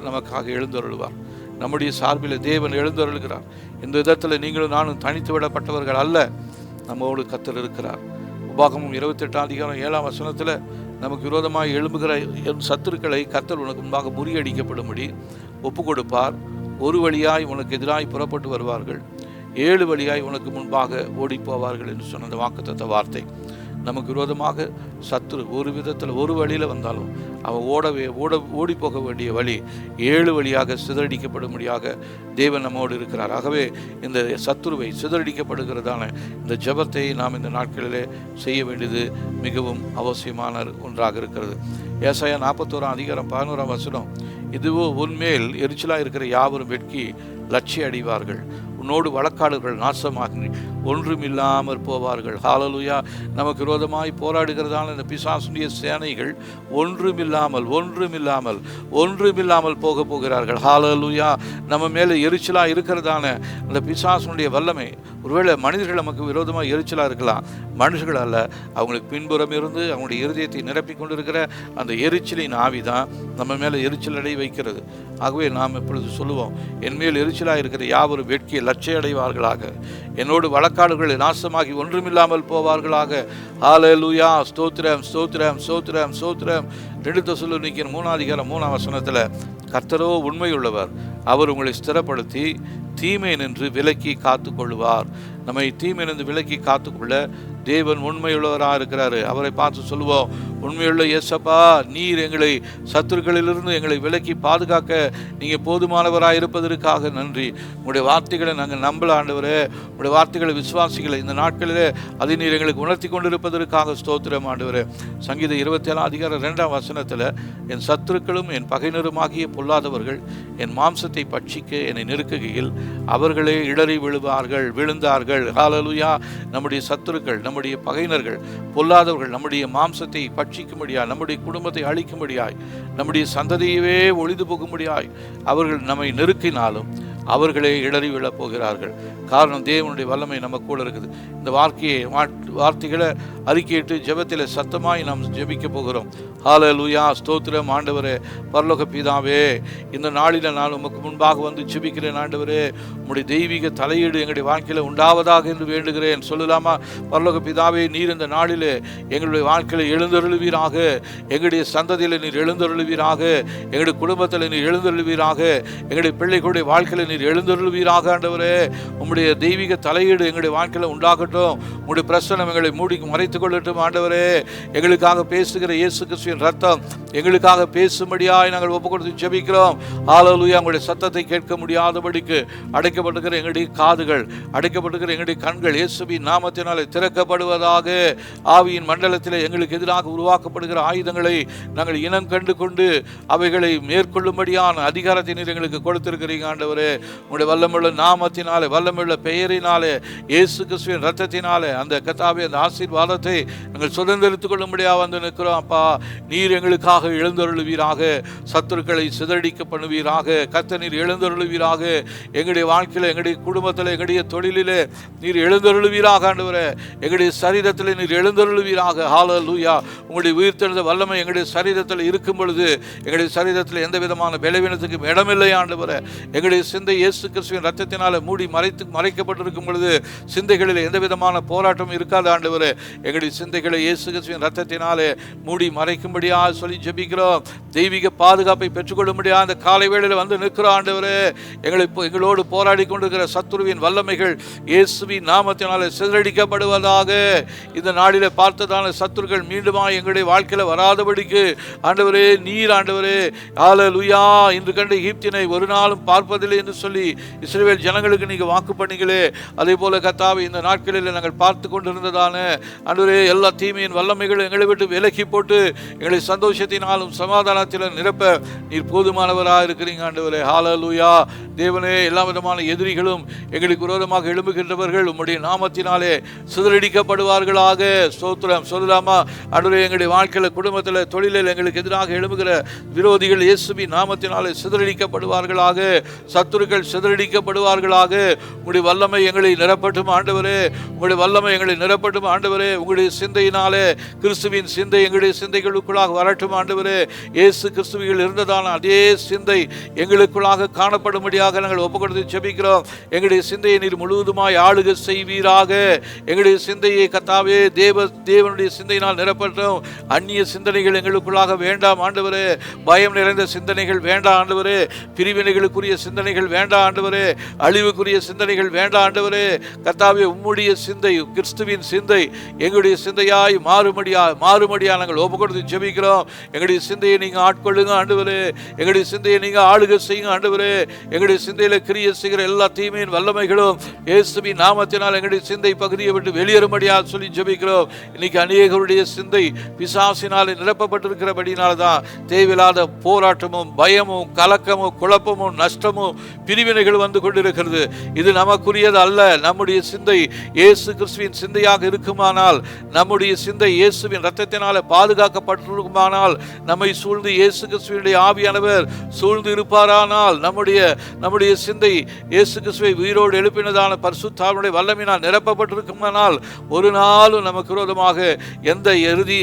நமக்காக எழுந்தருளுவார். நம்முடைய சார்பில் தேவன் எழுந்தருளுகிறார். இந்த விதத்தில் நீங்களும் நானும் தனித்து விடப்பட்டவர்கள் அல்ல, நம்மோடு கர்த்தர் இருக்கிறார். உபாகமம் 28ஆம் அதிகாரம் 7ஆம் வசனத்தில் நமக்கு விரோதமாக எழும்புகிற சத்துருக்களை கர்த்தர் உனக்கு முன்பாக முறியடிக்கப்படும்படி ஒப்பு கொடுப்பார். ஒரு வழியாய் உனக்கு எதிராய் புறப்பட்டு வருவார்கள், 7 வழியாய் உனக்கு முன்பாக ஓடி போவார்கள் என்று சொன்ன அந்த வாக்குத்தத்த வார்த்தை. நமக்கு விரோதமாக சத்துரு ஒரு விதத்தில் ஒரு வழியில் வந்தாலும் அவன் ஓடி போக வேண்டிய வழி 7 வழியாக சிதறடிக்கப்படும்படியாக தேவன் நம்மோடு இருக்கிறார். ஆகவே இந்த சத்துருவை சிதறடிக்கப்படுகிறதான இந்த ஜெபத்தை நாம் இந்த நாட்களிலே செய்ய வேண்டியது மிகவும் அவசியமான ஒன்றாக இருக்கிறது. ஏசாயா 41ஆம் அதிகாரம் 11ஆம் வசனம், இதுவோ உன்மேல் எரிச்சலாக இருக்கிற யாவரும் வெட்கி லட்சிய அடைவார்கள், உன்னோடு வழக்காடுகள் நாசமாகி ஒன்றுமில்லாமற் போவார்கள். ஹல்லேலூயா. நமக்கு விரோதமாய் போராடுகிறதான இந்த பிசாசுடைய சேனைகள் ஒன்றுமில்லாமல் போக போகிறார்கள். ஹல்லேலூயா. நம்ம மேலே எரிச்சலாக இருக்கிறதான அந்த பிசாசுடைய வல்லமை, ஒருவேளை மனிதர்கள் நமக்கு விரோதமாக எரிச்சலாக இருக்கலாம், மனுஷர்கள் அல்ல, அவங்களுக்கு பின்புறம் இருந்து அவங்களுடைய இருதயத்தை நிரப்பி கொண்டிருக்கிற அந்த எரிச்சலின் ஆவிதான் நம்ம மேலே எரிச்சல் அடைய வைக்கிறது. ஆகவே நாம் இப்பொழுது சொல்லுவோம், என் மேல் எரிச்சலாக இருக்கிற யாவரும் வெட்கிய லட்சிய அடைவார்களாக, என்னோடு வழக்காடுகள் நாசமாகி ஒன்றுமில்லாமல் போவார்களாக. ஹல்லேலூயா. ஸ்தோத்திரம் ஸ்தோத்திரம் ஸ்தோத்திரம் ஸ்தோத்திரம். 2 தெசலோனிக்கேயர் 3ஆம் அதிகாரம் 3ஆம் வசனத்தில் கர்த்தரோ உண்மையுள்ளவர், அவர் உங்களை ஸ்திரப்படுத்தி தீமை நின்று விலக்கி காத்து கொள்ளுவார். நம்மை தீமை நின்று விலக்கி காத்துக்கொள்ள தேவன் உண்மையுள்ளவராக இருக்கிறாரு. அவரை பார்த்து சொல்லுவோம், உண்மையுள்ள இயேசப்பா, நீர் எங்களை சத்துருக்களிலிருந்து எங்களை விலக்கி பாதுகாக்க நீங்கள் போதுமானவராக இருப்பதற்காக நன்றி. உங்களுடைய வார்த்தைகளை நாங்கள் நம்பல ஆண்டவரே, உங்களுடைய வார்த்தைகளை விசுவாசிகளை இந்த நாட்களிலே அதை நீர் எங்களுக்கு உணர்த்தி கொண்டிருப்பதற்காக ஸ்தோத்திரம் ஆண்டவரே. சங்கீதம் 27ஆம் அதிகாரம் 2ஆம் வசனத்தில், என் சத்துருக்களும் என் பகையினருமாகிய பொல்லாதவர்கள் என் மாம்சத்தை பட்சிக்க என்னை நெருக்குகையில் அவர்களே இடறி விழுந்தார்கள். ஹல்லேலூயா. நம்முடைய சத்துருக்கள், நம்முடைய பகையினர்கள், பொல்லாதவர்கள் நம்முடைய மாம்சத்தை பட்சிக்கும்படியாய், நம்முடைய குடும்பத்தை அழிக்கும்படியாய், நம்முடைய சந்ததியவே ஒளிந்து போகும்படியாய் அவர்கள் நம்மை நெருக்கினாலும் அவர்களே இடறி விழப் போகிறார்கள். காரணம், தேவனுடைய வல்லமை நம்ம கூட இருக்குது. இந்த வார்த்தைகளை அறிக்கையிட்டு ஜெபத்தில் சத்தமாய் நாம் ஜெபிக்க போகிறோம். ஹல்லேலூயா. ஸ்தோத்திரம் ஆண்டவரே. பரலோக பிதாவே, இந்த நாளில் நான் உமக்கு முன்பாக வந்து ஜெபிக்கிறேன் ஆண்டவரே. உம்முடைய தெய்வீக தலையீடு எங்களுடைய வாழ்க்கையில் உண்டாவதாக என்று வேண்டுகிறேன். சொல்லலாமா? பரலோக பிதாவே, நீர் இந்த நாளில் எங்களுடைய வாழ்க்கையில் எழுந்தருளுவீராக, எங்களுடைய சந்ததியில் நீர் எழுந்தருளுவீராக, எங்களுடைய குடும்பத்தில் நீர் எழுந்தருளுவீராக, எங்களுடைய பிள்ளைகளுடைய வாழ்க்கையில் நீர் எழுந்தருளுவீராக ஆண்டவரே. உம்முடைய தெய்வீக தலையீடு எங்களுடைய வாழ்க்கையில் உண்டாகட்டும். உம்முடைய பிரசன்னம் எங்களை மறைத்துக் கொள்ளட்டும் ஆண்டவரே. எங்களுக்காக பேசுகிற இயேசு கிறிஸ்துவின் கிறிஸ்துவின் ரத்தம் எங்களுக்காக பேசும்படியாய் நாங்கள் ஒப்பு கொடுத்து ஜெபிக்கிறோம். ஹல்லேலூயா. உங்களுடைய சத்தத்தை கேட்க முடியாதபடிக்கு அடைக்கப்பட்டிருக்கிற எங்களுடைய காதுகள், அடைக்கப்பட்டிருக்கிற எங்களுடைய கண்கள் இயேசுவின் நாமத்தினாலே திறக்கப்படுவதாக. ஆவியின் மண்டலத்தில் எங்களுக்கு எதிராக உருவாக்கப்படுகிற ஆயுதங்களை நாங்கள் இனம் கண்டு கொண்டு அவைகளை மேற்கொள்ளும்படியான அதிகாரத்தை நீர் எங்களுக்கு கொடுத்திருக்கிறீங்க ஆண்டவரே. உங்களுடைய வல்லமுள்ள நாமத்தினாலே, வல்லமுள்ள பெயரினாலே, இயேசு கிறிஸ்துவின் ரத்தத்தினாலே அந்த கர்த்தாவே அந்த ஆசீர்வாதத்தை நாங்கள் சுதந்திரித்துக் கொள்ளும்படியாக வந்து நிற்கிறோம். அப்பா, நீர் எங்களுக்காக எழுந்தருளுவீராக. சத்துருக்களை சிதறடிக்க பண்ணுவீராக. கர்த்தர் நீர் எழுந்தருளுவீராக. எங்களுடைய வாழ்க்கையில், எங்களுடைய குடும்பத்தில், எங்களுடைய தொழிலிலே நீர் எழுந்தருளுவீராக ஆண்டவரே. எங்களுடைய சரீரத்தில் நீர் எழுந்தருளுவீராக. ஹல்லேலூயா. உங்களுடைய உயிர்த்தெழுந்த வல்லமை எங்களுடைய சரீரத்தில் இருக்கும் பொழுது எங்களுடைய சரீரத்தில் எந்த விதமான பலவீனத்துக்கும் இடமில்லை ஆண்டவரே. எங்களுடைய சிந்தை இயேசு கிறிஸ்துவின் ரத்தத்தினால மூடி மறைக்கப்பட்டிருக்கும் பொழுது சிந்தைகளில் எந்த விதமான போராட்டம் இருக்காது ஆண்டவரே. எங்களுடைய சிந்தைகளை இயேசு கிறிஸ்துவின் ரத்தத்தினாலே மூடி மறைக்கும்படியாக சொல்லி ஜெபிக்கிறோம். தெய்வீக பாதுகாப்பை பெற்றுக்கொள்ளும்படியாக அந்த காலை வேளையில் வந்து நிற்கிறோம் ஆண்டவரே. எங்களோடு போராடி கொண்டிருக்கிற சத்துருவின் வல்லமைகள் இயேசுவின் நாமத்தினாலே சிதறடிக்கப்படுவதாக. இந்த நாளிலே பார்த்ததான சத்துருக்கள் மீண்டுமாய் எங்களுடைய வாழ்க்கையில் வராதபடிக்கு ஆண்டவரே நீர் ஆண்டவரே ஹல்லேலூயா. இன்று கண்ட எகிப்தினை ஒரு நாளும் பார்ப்பதில்லை என்று சொல்லி இஸ்ரவேல் ஜனங்களுக்கு நீங்க வாக்கு பண்ணீங்களே, அதே போல கர்த்தாவே இந்த நாட்களில் நாங்கள் பார்த்து கொண்டிருந்ததான ஆண்டவரே எல்லா தீமையின் வல்லமைகள் எங்களை விட்டு விலக்கி போட்டு எங்களை சந்தோஷத்தினாலும் சமாதானத்திலும் நிரப்ப நீர் போதுமானவராக இருக்கிறீங்க ஆண்டவரே. ஹல்லேலூயா. தேவனே, எல்லா விதமான எதிரிகளும் எங்களுக்கு விரோதமாக எழும்புகின்றவர்கள் உம்முடைய நாமத்தினாலே சிதறடிக்கப்படுவார்களாக. ஸ்தோத்திரம். சொல்லலாமா ஆண்டவரே? எங்களுடைய வாழ்க்கையில், குடும்பத்தில், தொழிலில் எங்களுக்கு எதிராக எழும்புகிற விரோதிகள் இயேசுவின் நாமத்தினாலே சிதறடிக்கப்படுவார்களாக. சத்துருக்கள் சிதறடிக்கப்படுவார்களாக. உங்களுடைய வல்லமை எங்களை நிரப்பட்டும் ஆண்டவரே. உங்களுடைய வல்லமை எங்களை நிரப்பட்டும் ஆண்டவரே. உங்களுடைய சிந்தையினாலே கிறிஸ்துவின் சிந்தை எங்களுடைய சிந்தைகளுக்குள்ளாக வரட்டும் ஆண்டவரே. இயேசு கிறிஸ்துவில் இருந்ததான அதே சிந்தை எங்களுக்குள்ளாக காணப்படும்படியாக நாங்கள் ஒப்பு கொடுத்து ஜெபிக்கிறோம். எங்களுடைய சிந்தையை நீர் முழுவதுமாய் ஆளுகை செய்வீராக. எங்களுடைய சிந்தையை கர்த்தாவே தேவனுடைய சிந்தையினால் நிரப்பட்டும். அந்நிய சிந்தனைகள் எங்களுக்குள்ளாக வேண்டாம் ஆண்டவரே. பயம் நிறைந்த சிந்தனைகள் வேண்டாம் ஆண்டவரே. பிரிவினைகளுக்குரிய சிந்தனைகள் வேண்டாம் ஆண்டவரே. அழிவுக்குரிய சிந்தனைகள் வேண்டாம் ஆண்டவரே. கர்த்தாவே, உம்முடைய சிந்தை, கிறிஸ்துவின் சிந்தை எங்களுடைய சிந்தையாய் மாறுமடியா நாங்கள் ஒப்பு கொடுத்து ஜெபிக்கிறோம். எங்களுடைய சிந்தையை நீங்க ஆட்கொள்ளுங்க ஆண்டவரே. எங்களுடைய சிந்தையை நீங்க ஆளுகை செய்யுங்க ஆண்டவரே. எங்களுடைய சிந்தையில கிரியை செய்கிற எல்லா தீமையின் வல்லமைகளும் இயேசுவின் நாமத்தினால் எங்களுடைய சிந்தை பகுதியை விட்டு வெளியேறும்படியா சொல்லி ஜெபிக்கிறோம். இன்னைக்கு அநேகருடைய சிந்தை பிசாசினாலே நிரப்பப்பட்டிருக்கிறபடினால்தான் தேவையில்லாத போராட்டமும் பயமும் கலக்கமும் குழப்பமும் நஷ்டமும் பிரிவினைகள் வந்து கொண்டிருக்கிறது. இது நமக்குரியது அல்ல. நம்முடைய சிந்தை இயேசு கிறிஸ்துவின் சிந்தையாக இருக்குமானால், நம்முடைய சிந்தை இயேசுவின் ரத்தத்தினால பாதுகாக்கப்பட்டிருக்குமானால், நம்மை சூழ்ந்து இயேசு கிறிஸ்துவினுடைய ஆவியானவர் சூழ்ந்து இருப்பாரானால், நம்முடைய சிந்தை இயேசு கிறிஸ்துவை உயிரோடு எழுப்பினதான பரிசுத்தாவினுடைய வல்லமையினால் நிரப்பப்பட்டிருக்குமானால், ஒரு நாளும் நமக்கு விரோதமாக எந்த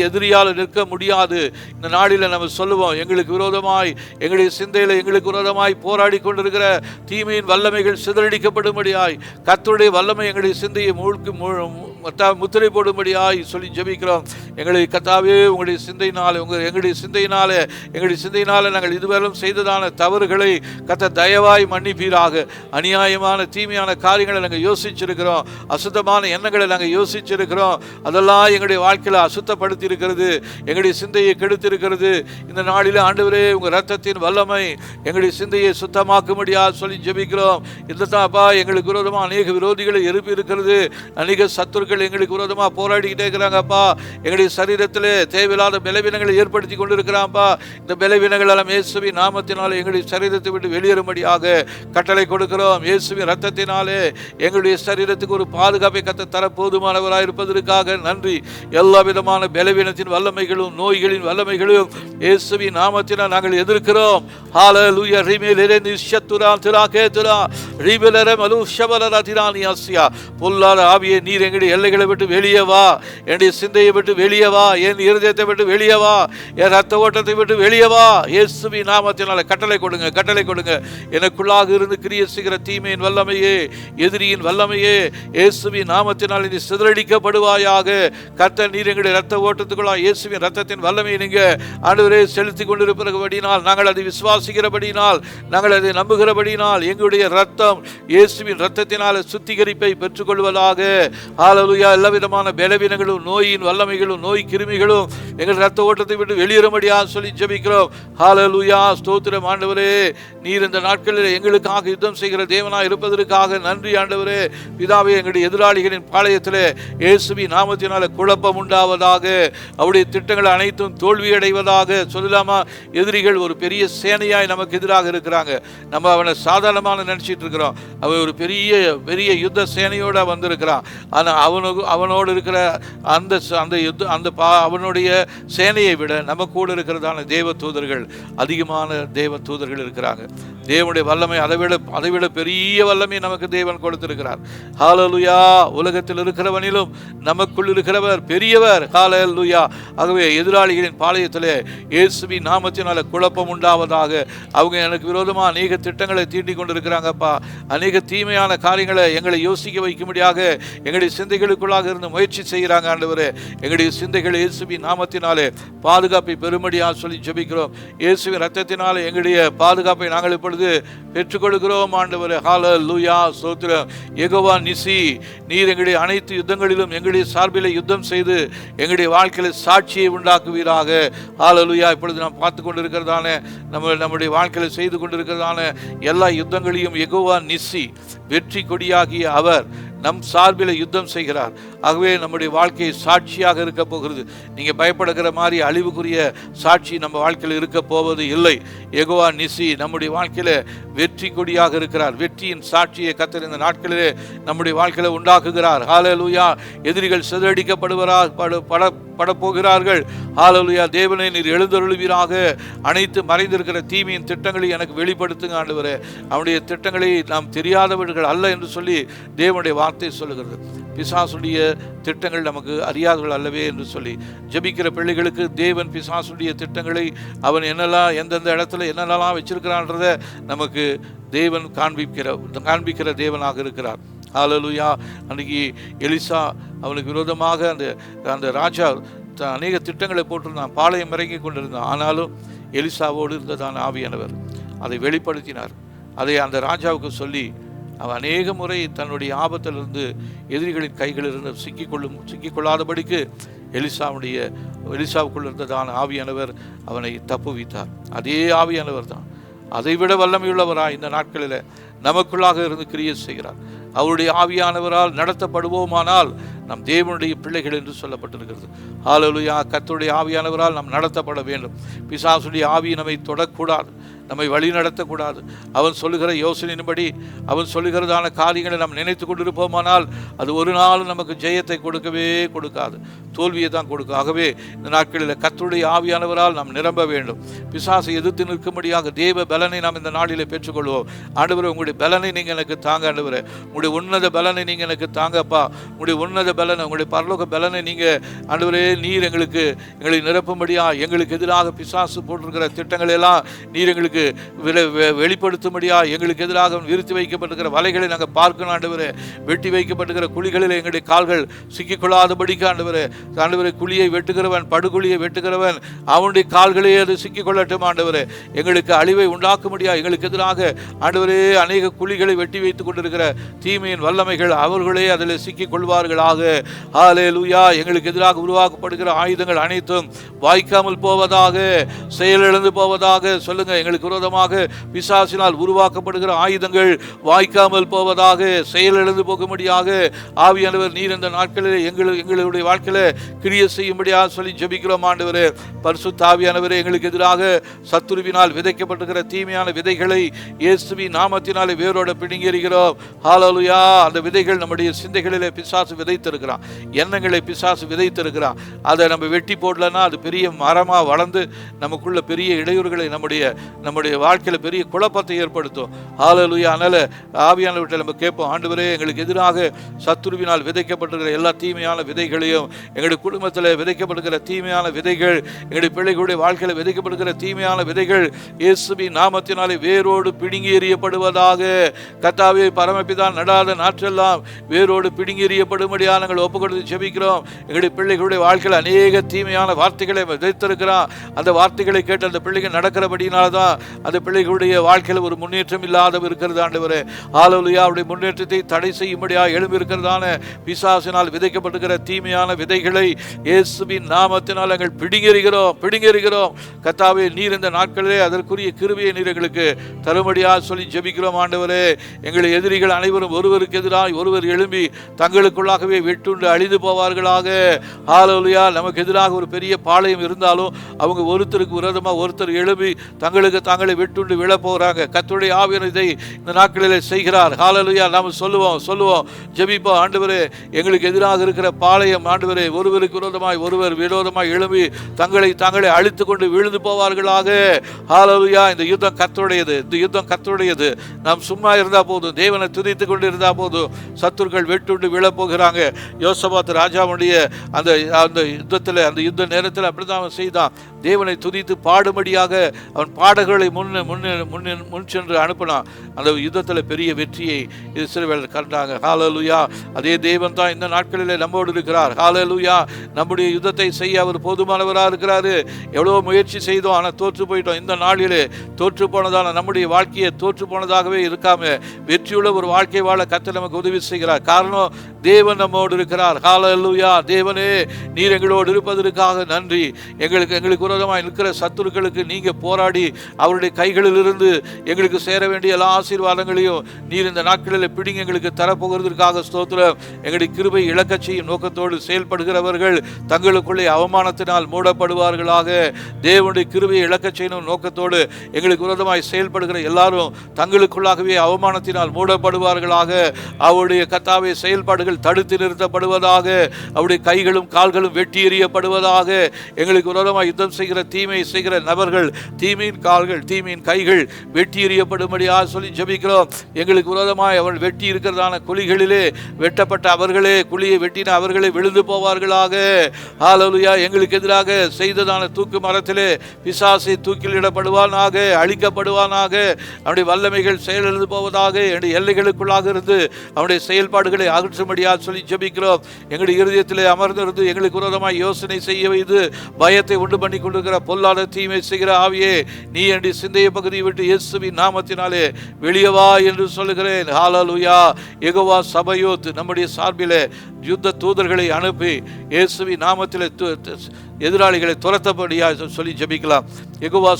எதிரியால் நிற்க முடியாது. இந்த நாளில் நம்ம சொல்லுவோம், எங்களுக்கு விரோதமாய், எங்களுடைய சிந்தையில எங்களுக்கு விரோதமாய் போராடி கொண்டிருக்கிற தீமையின் வல்லமைகள் சிதறடிக்கப்படும்படியாய் கர்த்தருடைய வல்லமை எங்களுடைய சிந்தையை முத்திரை போடும்படியாய் சொல்லி ஜெபிக்கிறோம். எங்களை கர்த்தாவே உங்களுடைய சிந்தையினாலே, எங்களுடைய சிந்தையினாலே நாங்கள் இதுவரையும் செய்ததான தவறுகளை கர்த்தர் தயவாய் மன்னிப்பீராக. அநியாயமான தீமையான காரியங்களை நாங்கள் யோசிச்சிருக்கிறோம். அசுத்தமான எண்ணங்களை நாங்கள் யோசிச்சிருக்கிறோம். அதெல்லாம் எங்களுடைய வாழ்க்கையில் அசுத்தப்படுத்தி இருக்கிறது. எங்களுடைய சிந்தையை கெடுத்திருக்கிறது. இந்த நாளில் ஆண்டவரே, உங்கள் ரத்தத்தின் வல்லமை எங்களுடைய சிந்தையை சுத்தமாக்கும்படியா சொல்லி ஜெபிக்கிறோம். இதுதான் அப்பா, எங்களுக்கு விரோதமாக அநேக விரோதிகளை எழுப்பி இருக்கிறது. அநேக சத்துருக்கள் எங்களுக்கு விரோதமாக போராடிக்கிட்டே இருக்கிறாங்கப்பா. எங்களுடைய சரீரத்திலே தேவையில்லாத பலவீனங்களை ஏற்படுத்தி கொண்டிருக்கிறான்ப்பா. இந்த பலவீனங்கள் எல்லாம் இயேசுவின் நாமத்தினாலே எங்களுடைய சரீரத்தை விட்டு வெளியேறும்படியாக கட்டளை கொடுக்கிறோம். இயேசுவின் ரத்தத்தினாலே எங்களுடைய சரீரத்துக்கு ஒரு பாதுகாப்பை கர்த்தர் தர போதுமானவராக இருப்பதற்காக நன்றி. எல்லா விதமான பலவீனத்தின் வல்லமைகளும் நோய்களின் வல்லமைகளும் இயேசுவின் நாமத்தினால் நாங்கள் எதிர்க்கிறோம். ஹல்லேலூயா. பொல்லாத ஆவியே, நீர் எங்களுடைய எல்லைகளை விட்டு வெளியே வா. என்னுடைய சிந்தையை விட்டு வெளியே வா. என் இருதயத்தை விட்டு வெளியே வா. என் ரத்த ஓட்டத்தை விட்டு வெளியே வா. இயேசுவின் நாமத்தினால கட்டளை கொடுங்க. எனக்குள்ளாக இருந்து கிரியை செய்கிற தீமையின் வல்லமையே, எதிரியின் வல்லமையே, இயேசுவின் நாமத்தினால் நீ சிதறடிக்கப்படுவாயாக. கர்த்தர், நீர் எங்களுடைய ரத்த ஓட்டத்துக்குள்ளா இயேசுவின் ரத்தத்தின் வல்லமையை நீங்க ஆண்டவரே செலுத்தி கொண்டிருப்பபடினால், நாங்கள் அதை விசுவாசிக்கிறபடினால், நாங்கள் அதை நம்புகிறபடினால், எங்களுடைய ரத்தம் இயேசுவின் ரத்தத்தினால சுத்திகரிப்பை பெற்றுக்கொள்வதாக. ஹல்லேலூயா. ஹalleluya. எல்லா விதமான பலவீனங்களும், நோயின் வல்லமைகளும், நோய் கிருமிகளும் எங்கள் ரத்த ஓட்டத்தை விட்டு வெளியேறும்படியா சொல்லி ஜெபிக்கிறோம். ஹalleluya. ஸ்தோத்திரம் ஆண்டவரே. நீர் இந்த நாட்களில் எங்களுக்காக யுத்தம் செய்கிற தேவனாய் இருப்பதற்காக நன்றி ஆண்டவரே. பிதாவே, எங்களுடைய எதிராளிகளின் பாளையத்திலே இயேசுவின் நாமத்தினால குழப்பம் உண்டாவதாக, அவருடைய திட்டங்கள் அனைத்தும் தோல்வியடைவதாக. சொல்லலாமா? எதிரிகள் ஒரு பெரிய சேனையாய் நமக்கு எதிராக இருக்கிறாங்க. நம்ம அவனை சாதாரணமான நினைச்சிட்டு இருக்கிறோம். அவன் ஒரு பெரிய பெரிய யுத்த சேனையோட வந்திருக்கிறான். ஆனால் அவனோடு இருக்கிற அவனுடைய சேனையை விட நம்ம கூட இருக்கிறதான தேவ தூதர்கள், அதிகமான தேவ தூதர்கள் இருக்கிறாங்க. தேவனுடைய வல்லமை அதைவிட பெரிய வல்லமை நமக்கு தேவன் கொடுத்திருக்கிறார். ஹalleluya. உலகத்தில் இருக்கிறவனிலும் நமக்குள் இருக்கிறவர் பெரியவர். ஹalleluya. ஆகவே எதிராளிகளின் பாளையத்திலே இயேசுவின் நாமத்தினால குழப்பம் உண்டாவதாக. அவங்க எனக்கு விரோதமாக அநேக திட்டங்களை தீண்டிக் கொண்டிருக்கிறாங்கப்பா. அநேக தீமையான காரியங்களை எங்களை யோசிக்க வைக்கும்படியாக எங்களுடைய சிந்தைகளுக்குள்ளாக இருந்து முயற்சி செய்கிறாங்க ஆண்டவரே. எங்களுடைய சிந்தைகள் இயேசுவின் நாமத்தினாலே பாதுகாப்பை பெறும்படியாக சொல்லி ஜெபிக்கிறோம். இயேசுவின் ரத்தத்தினாலே எங்களுடைய பாதுகாப்பை நாங்கள் இப்பொழுது பெற்றுக்கொள்கிறோம் ஆண்டவரே. ஹalleluya. ஸ்தோத்திரம். யெகோவா நிசி, நீர் எங்களுடைய அனைத்து யுத்தங்களிலும் எங்களுடைய சார்பிலே யுத்தம் செய்து எங்களுடைய வாழ்க்கையில் சாட்சியை உண்டாக்குவீராக. ஹalleluya. இப்பொழுது நாம் பார்த்து கொண்டிருக்கிறதான நம்முடைய வாழ்க்கையில் செய்து கொண்டிருக்கிறதான எல்லா யுத்தங்களையும் யெகோவா நிசி, வெற்றி கொடியாகிய அவர் நம் சார்பில் யுத்தம் செய்கிறார். ஆகவே நம்முடைய வாழ்க்கை சாட்சியாக இருக்க போகிறது. நீங்கள் பயப்படுகிற மாதிரி அழிவுக்குரிய சாட்சி நம்ம வாழ்க்கையில் இருக்க போவது இல்லை. யெகோவா நிசி நம்முடைய வாழ்க்கையில் வெற்றி கொடியாக இருக்கிறார். வெற்றியின் சாட்சியை கர்த்தர் இந்த நாட்களிலே நம்முடைய வாழ்க்கையில் உண்டாக்குகிறார். ஹalleluya. எதிரிகள் படப்போகிறார்கள். ஹalleluya. தேவனே, நீர் எழுந்தருளுவீராக. அனைத்து மறைந்திருக்கிற தீமையின் திட்டங்களை எனக்கு வெளிப்படுத்துங்க ஆண்டவரே. அவனுடைய திட்டங்களை நாம் தெரியாதவர்கள் அல்ல என்று சொல்லி தேவனுடைய வார்த்தை சொல்லுகிறது. பிசாசுடைய திட்டங்கள் நமக்கு அறியாதவர்கள் அல்லவே என்று சொல்லி ஜெபிக்கிற பிள்ளைகளுக்கு தேவன் பிசாசுடைய திட்டங்களை அவன் எந்தெந்த இடத்துல என்னென்னலாம் வச்சிருக்கிறான்றத நமக்கு தேவன் காண்பிக்கிற தேவனாக இருக்கிறார். ஹalleluya. அன்றைக்கி எலிசா அவனுக்கு விரோதமாக அந்த ராஜா அநேக திட்டங்களை போட்டிருந்தான். பாளையம் இறங்கி கொண்டிருந்தான். ஆனாலும் எலிசாவோடு இருந்ததான ஆவியானவர் அதை வெளிப்படுத்தினார். அதை அந்த ராஜாவுக்கு சொல்லி அவன் அநேக முறை தன்னுடைய ஆபத்திலிருந்து, எதிரிகளின் கைகளிலிருந்து சிக்கிக்கொள்ளாதபடிக்கு எலிசாவுக்குள் இருந்ததான ஆவியானவர் அவனை தப்புவித்தார். அதே ஆவியானவர் தான் அதைவிட வல்லமையுள்ளவராய் இந்த நாட்களில் நமக்குள்ளாக இருந்து கிரியை செய்கிறார். அவருடைய ஆவியானவரால் நடத்தப்படுவோமானால் நம் தேவனுடைய பிள்ளைகள் என்று சொல்லப்பட்டிருக்கிறது. ஹalleluya. கர்த்தருடைய ஆவியானவரால் நாம் நடத்தப்பட வேண்டும். பிசாசுடைய ஆவி நம்மை தொடக்கூடாது, நம்மை வழி நடத்தக்கூடாது. அவன் சொல்லுகிற யோசனையின்படி, அவன் சொல்லுகிறதான காரியங்களை நாம் நினைத்து கொண்டிருப்போமானால் அது ஒரு நாள் நமக்கு ஜெயத்தை கொடுக்கவே கொடுக்காது, தோல்வியை தான் கொடுக்கும். ஆகவே இந்த நாட்களில் கர்த்தருடைய ஆவியானவரால் நாம் நிரம்ப வேண்டும். பிசாசை எதிர்த்து நிற்கும்படியாக தேவ பலனை நாம் இந்த நாளிலே பெற்றுக்கொள்வோம். ஆண்டவரே, உங்களுடைய பலனை நீங்கள் எனக்கு தாங்க ஆண்டவரே. உங்களுடைய உன்னத பலனை நீங்கள் எனக்கு தாங்கப்பா. உங்களுடைய உன்னத பலனை, உங்களுடைய பரலோக பலனை நீங்கள் ஆண்டவரே நீர் எங்களை நிரப்பும்படியா, எங்களுக்கு எதிராக பிசாசு போட்டிருக்கிற திட்டங்களை எல்லாம் நீர் எங்களுக்கு வெளிப்படுத்தும்படியா, எங்களுக்கு எதிராக விரித்து வைக்கப்பட்டிருக்கிற வலைகளை நாங்கள் பார்க்கணும் ஆண்டவரே. வெட்டி வைக்கப்பட்டிருக்கிற குழிகளில் எங்களுடைய கால்கள் சிக்கிக்கொள்ளாதபடிக்கு ஆண்டவரே. ஆண்டவரே, குழியை வெட்டுகிறவன், படுகுழியை வெட்டுகிறவன், அவனுடைய கால்களே அது சிக்கிக்கொள்ளட்டும் ஆண்டவரே. எங்களுக்கு அழிவை உண்டாக்கும்படியா எங்களுக்கு எதிராக ஆண்டவரே அநேக குழிகளை வெட்டி வைத்துக் கொண்டிருக்கிற தீமையின் வல்லமைகள் அவர்களே அதில் சிக்கிக் கொள்வார்களாக. ஹalleluya. எங்களுக்கு எதிராக உருவாக்கப்படுகிற ஆயுதங்கள் அனைத்தும் வாய்க்காமல் போவதாக, செயலிழந்து போவதாக. சொல்லுங்க, எங்களுக்கு விரோதமாக பிசாசினால் உருவாக்கப்படுகிற ஆயுதங்கள் வாய்க்காமல் போவதாக, செயலிழந்து போகும்படியாக ஆவியானவர் நீர் இந்த நாட்களில் எங்களுடைய வாழ்க்கையில கிரியை செய்யும்படியாக சொல்லி ஜெபிக்கிறோம் ஆண்டவரே. பரிசுத்த ஆவியானவரே, எங்களுக்கு எதிராக சத்துருவினால் விதைக்கப்பட்டிருக்கிற தீமையான விதைகளை இயேசுவின் நாமத்தினாலே வேரோட பிடுங்கிறோம். ஹalleluya. அந்த விதைகள் நம்முடைய சிந்தைகளிலே பிசாசு விதைத்திருக்கிறான், எண்ணங்களை பிசாசு விதைத்திருக்கிறான். அதை நம்ம வெட்டி போடலன்னா அது பெரிய மரமா வளர்ந்து நமக்குள்ள பெரிய இடையூறுகளை நம்முடைய வாழ்க்கையில பெரிய குழப்பத்தை ஏற்படுத்தும். ஹalleluya. அதனால ஆவியானவர்கிட்ட நம்ம கேட்போம், ஆண்டவரே, எங்களுக்கு எதிராக சத்துருவினால் விதைக்கப்பட்டிருக்கிற எல்லா தீமையான விதைகளையும், எங்களுடைய குடும்பத்தில் விதைக்கப்படுகிற தீமையான விதைகள், எங்களுடைய பிள்ளைகளுடைய வாழ்க்கையில் விதைக்கப்படுகிற தீமையான விதைகள் இயேசுவின் நாமத்தினாலே வேரோடு பிடுங்கி எறியப்படுவதாக. கர்த்தாவே, பரமபிதா நடாத நாற்றெல்லாம் வேரோடு பிடுங்கி எறியப்படும்படியாக நாங்கள் ஒப்புக்கொடுத்து ஜெபிக்கிறோம். எங்களுடைய பிள்ளைகளுடைய வாழ்க்கையில் அநேக தீமையான வார்த்தைகளை விதைத்திருக்கிறான். அந்த வார்த்தைகளை கேட்டு அந்த பிள்ளைகள் நடக்கிறபடினால்தான் அந்த பிள்ளைகளுடைய வாழ்க்கையில் ஒரு முன்னேற்றம் இல்லாத இருக்கிறது ஆண்டவரே. ஹல்லேலூயா. அவருடைய முன்னேற்றத்தை தடை செய்யும்படியா எழும்பி இருக்கிறதான பிசாசினால் விதைக்கப்பட்டிருக்கிற தீமையான விதைகளை இயேசுவின் நாமத்தினால் நாங்கள் பிடுங்கெறிகிறோம். கர்த்தாவே, நீர் இந்த நாட்களிலே அதற்குரிய கிருபையை நீர் எங்களுக்கு தரும்படியா சொல்லி ஜெபிக்கிறோம் ஆண்டவரே. எங்களை எதிரிகள் அனைவரும் ஒருவருக்கு எதிராக ஒருவர் எழும்பி தங்களுக்குள்ளாகவே வெட்டுண்டு அழிந்து போவார்களாக. ஹல்லேலூயா. நமக்கு எதிராக ஒரு பெரிய பாளையம் இருந்தாலும் அவங்க ஒருத்தருக்கு விரோதமாக ஒருத்தர் எழும்பி தங்களுக்கு தாங்களை வெட்டுண்டு விழ போகிறாங்க. கர்த்தருடைய ஆவியானவர் இதை இந்த நாட்களிலே செய்கிறார். ஹல்லேலூயா. நாம் சொல்லுவோம் ஜெபிப்போம். ஆண்டவரே, எங்களுக்கு எதிராக இருக்கிற பாளையம் ஆண்டவரே ஒருவருக்கு விரோதமாய் எழும்பி தாங்களை அழித்து கொண்டு விழுந்து போவார்களாக. ஹல்லேலூயா. இந்த யுத்தம் கர்த்தருடையது. நாம் சும்மா இருந்தா போதும், தேவனை துதித்து கொண்டு இருந்தா போதும், சத்துருக்கள் வெட்டுண்டு விழ போகிறாங்க. யோசபாத் ராஜாவுடைய அந்த யுத்த நேரத்தில் அப்படிதான் அவன் செய்தான். தேவனை துதித்து பாடும்படியாக அவன் பாடகர்களை முன் சென்று அனுப்பினான். அந்த யுத்தத்தில் பெரிய வெற்றியை இஸ்ரவேலர் கண்டாங்க. ஹல்லேலூயா. அதே தேவன் தான் இந்த நாட்களிலே நம்மோடு இருக்கிறார். ஹல்லேலூயா. நம்முடைய யுத்தத்தை செய்ய அவர் போதுமானவராக இருக்கிறாரு. எவ்வளோ முயற்சி செய்தோம், ஆனால் தோற்று போயிட்டோம். இந்த நாளிலே தோற்று போனதான நம்முடைய வாழ்க்கையை தோற்று போனதாகவே இருக்காம வெற்றியுள்ள ஒரு வாழ்க்கை வாழ கர்த்தர் நமக்கு உதவி செய்கிறார். காரணம், தேவன் நம்மோடு இருக்கிறார். ஹல்லேலூயா. தேவனே, நீர் எங்களோடு இருப்பதற்காக நன்றி. எங்களுக்கு விரோதமாக இருக்கிற சத்துருக்களுக்கு நீங்க போராடி அவருடைய கைகளில் இருந்து எங்களுக்கு சேர வேண்டிய எல்லா ஆசீர்வாதங்களையும் நீர் இந்த நாட்களில் பிடிங்க எங்களுக்கு தரப்போகிறதற்காக ஸ்தோத்திரம். எங்களுடைய கிருபை இழக்க செய்யும் நோக்கத்தோடு செயல்படுகிறவர்கள் தங்களுக்குள்ளே அவமானத்தினால் மூடப்படுவார்களாக. தேவனுடைய கிருபையை இழக்க செய்யும் நோக்கத்தோடு எங்களுக்கு விரோதமாய் செயல்படுகிற எல்லாரும் தங்களுக்குள்ளாகவே அவமானத்தினால் மூடப்படுவார்களாக. அவருடைய கர்த்தாவே செயல்பாடுகள் தடுத்து நிறுத்தப்படுவதாக. அவருடைய கைகளும் கால்களும் வெட்டி எறியப்படுவதாக. எங்களுக்கு விரோதமாக யுத்தம் செய்கிற தீமை செய்கிற நபர்கள், தீமையின் கைகள் வெட்டி எறியப்படும்படியாக சொல்லி ஜெபிக்கிறோம். எங்களுக்கு விரோதமாக அவள் வெட்டி இருக்கிறதான குழிகளிலே வெட்டப்பட்ட அவர்களே, குழியை வெட்டின அவர்களே விழுந்து போவார்களாக. ஹல்லேலூயா. எங்களுக்கு எதிராக செய்ததான தூக்கு மரத்திலே பிசாசை தூக்கிலிடப்படுவானாக, அழிக்கப்படுவானாக. அவனுடைய வல்லமைகள் செயலிழந்து போவதாக. என்னுடைய எல்லைகளுக்குள்ளாக இருந்து அவனுடைய செயல்பாடுகளை அகற்றும்படியாக சொல்லி ஜெபிக்கிறோம். எங்களுடைய இருதயத்திலே அமர்ந்திருந்து எங்களுக்கு விரோதமாக யோசனை செய்ய வைத்து பயத்தை உண்டு பண்ணி கொண்டிருக்கிற பொல்லாத தீமை செய்கிற ஆவியே, நீ என்னுடைய சிந்தைய பகுதியை விட்டு இயேசுவின் நாமத்தினாலே வெளியவா என்று சொல்லுகிறேன். ஹல்லேலூயா. யெகோவா சபயோத் நம்முடைய சார்பிலே யுத்த தூதர்களை அனுப்பி இயேசுவின் நாமத்திலே எதிராளிகளை துரத்தபடியாக சொல்லி ஜெபிக்கலாம். யெகோவா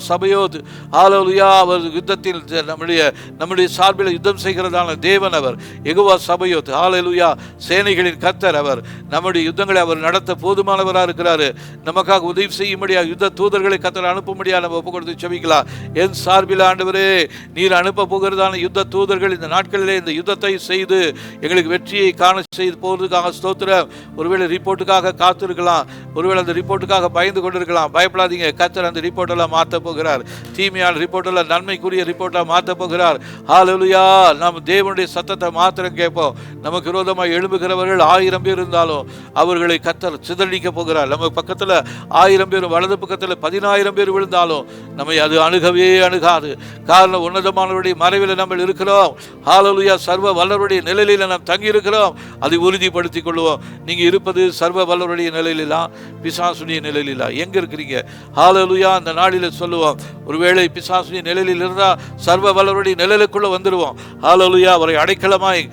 சபயோத். ஹல்லேலூயா. அவர் யுத்தத்தில் நம்முடைய சார்பில் யுத்தம் செய்கிறதான தேவன் அவர். யெகோவா சபயோத். ஹல்லேலூயா. சேனைகளின் கர்த்தர் அவர். நம்முடைய யுத்தங்களை அவர் நடத்த போதுமானவராக இருக்கிறாரு. நமக்காக உதவி செய்யும்படியாக யுத்த தூதர்களை கர்த்தர் அனுப்பும்படியாக நம்ம ஒப்பு கொடுத்து ஜெபிக்கலாம். என் சார்பில் ஆண்டவரே, நீர் அனுப்ப போகிறதான யுத்த தூதர்கள் இந்த நாட்களிலே இந்த யுத்தத்தை செய்து எங்களுக்கு வெற்றியை காண செய்து போவதற்காக ஸ்தோத்திரம். ஒருவேளை ரிப்போர்ட்டுக்காக காத்திருக்கலாம், ஒருவேளை அந்த ரிப்போர்ட்டுக்காக பயந்து கொண்டிருக்கலாம். பயப்படாதீங்க. கர்த்தர் அந்த ரிப்போர்ட்டெல்லாம் மாற்ற போகிறார். தீமையான ரிப்போர்ட்டெல்லாம் நன்மைக்குரிய ரிப்போர்ட்டாக மாற்ற போகிறார். ஹல்லேலூயா. நாம் தேவனுடைய சத்தத்தை மாத்திரம் கேட்போம். நமக்கு விரோதமாக எழும்புகிறவர்கள் 1000 பேர் இருந்தாலும் அவர்களை கர்த்தர் சிதறடிக்க போகிறார். நம்ம பக்கத்தில் 1000 பேர், வலது பக்கத்தில் 10000 பேர் விழுந்தாலும் நம்மை அது அணுகவே அணுகாது. காரணம், உன்னதமானவருடைய மறைவில் நம்ம இருக்கிறோம். ஹல்லேலூயா. சர்வ வல்லவருடைய நிலையில் நாம் தங்கி இருக்கிறோம். அதை உறுதிப்படுத்திக் கொள்வோம். நீங்க இருப்பது சர்வ வல்லவருடைய நிலையிலா, பிசாசுடைய நிலையிலா? எங்க இருக்கிறீங்க? ஹல்லேலூயா. அந்த நாளில சொல்லுவோம், ஒருவேளை பிசாசுடைய நிலையில் இருந்தா சர்வ வல்லவருடைய நிழலுக்குள்ள வந்துடுவோம். ஹல்லேலூயா. அவரை அடைக்கலமாய்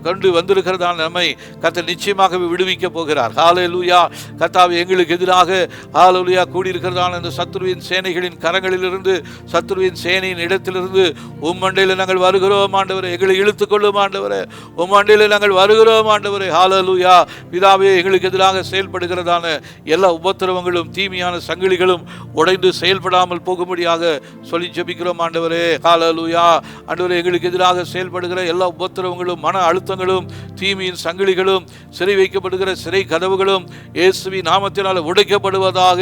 கண்டு வந்திருக்கிறதான நம்மை கர்த்தர் நிச்சயமாகவே விடுவிக்க போகிறார். ஹல்லேலூயா. கர்த்தாவே, எங்களுக்கு எதிராக ஹல்லேலூயா கூடியிருக்கிறதான இந்த சத்துருவின் சேனைகளின் கரங்களிலிருந்து, சத்துருவின் சேனையின் இடத்திலிருந்து உம்மண்டையில் நாங்கள் வருகிறோம் ஆண்டவரே. எங்களை இழுத்துக் கொள்ளும் ஆண்டவரே. உம்மண்டையில் நாங்கள் வருகிறோம் ஆண்டவரே. ஹல்லேலூயா. பிதாவே, எங்களுக்கு எதிராக செயல்படுகிறதான எல்லா உபத்திரவங்களும் தீமையான சங்கிலிகளும் உடைந்து செயல்படாமல் போகும்படியாக சொல்லி ஜெபிக்கிறோம் ஆண்டவரே. ஹல்லேலூயா. ஆண்டவரே, எங்களுக்கு எதிராக செயல்படுகிற எல்லா உபத்திரவங்களும், மன அழுத்தங்களும், தீமையின் சங்கிலிகளும், சிறை வைக்கப்படுகிற சிறை கதவுகளும் இயேசுவின் நாமத்தினால் உடைக்கப்படுவதாக.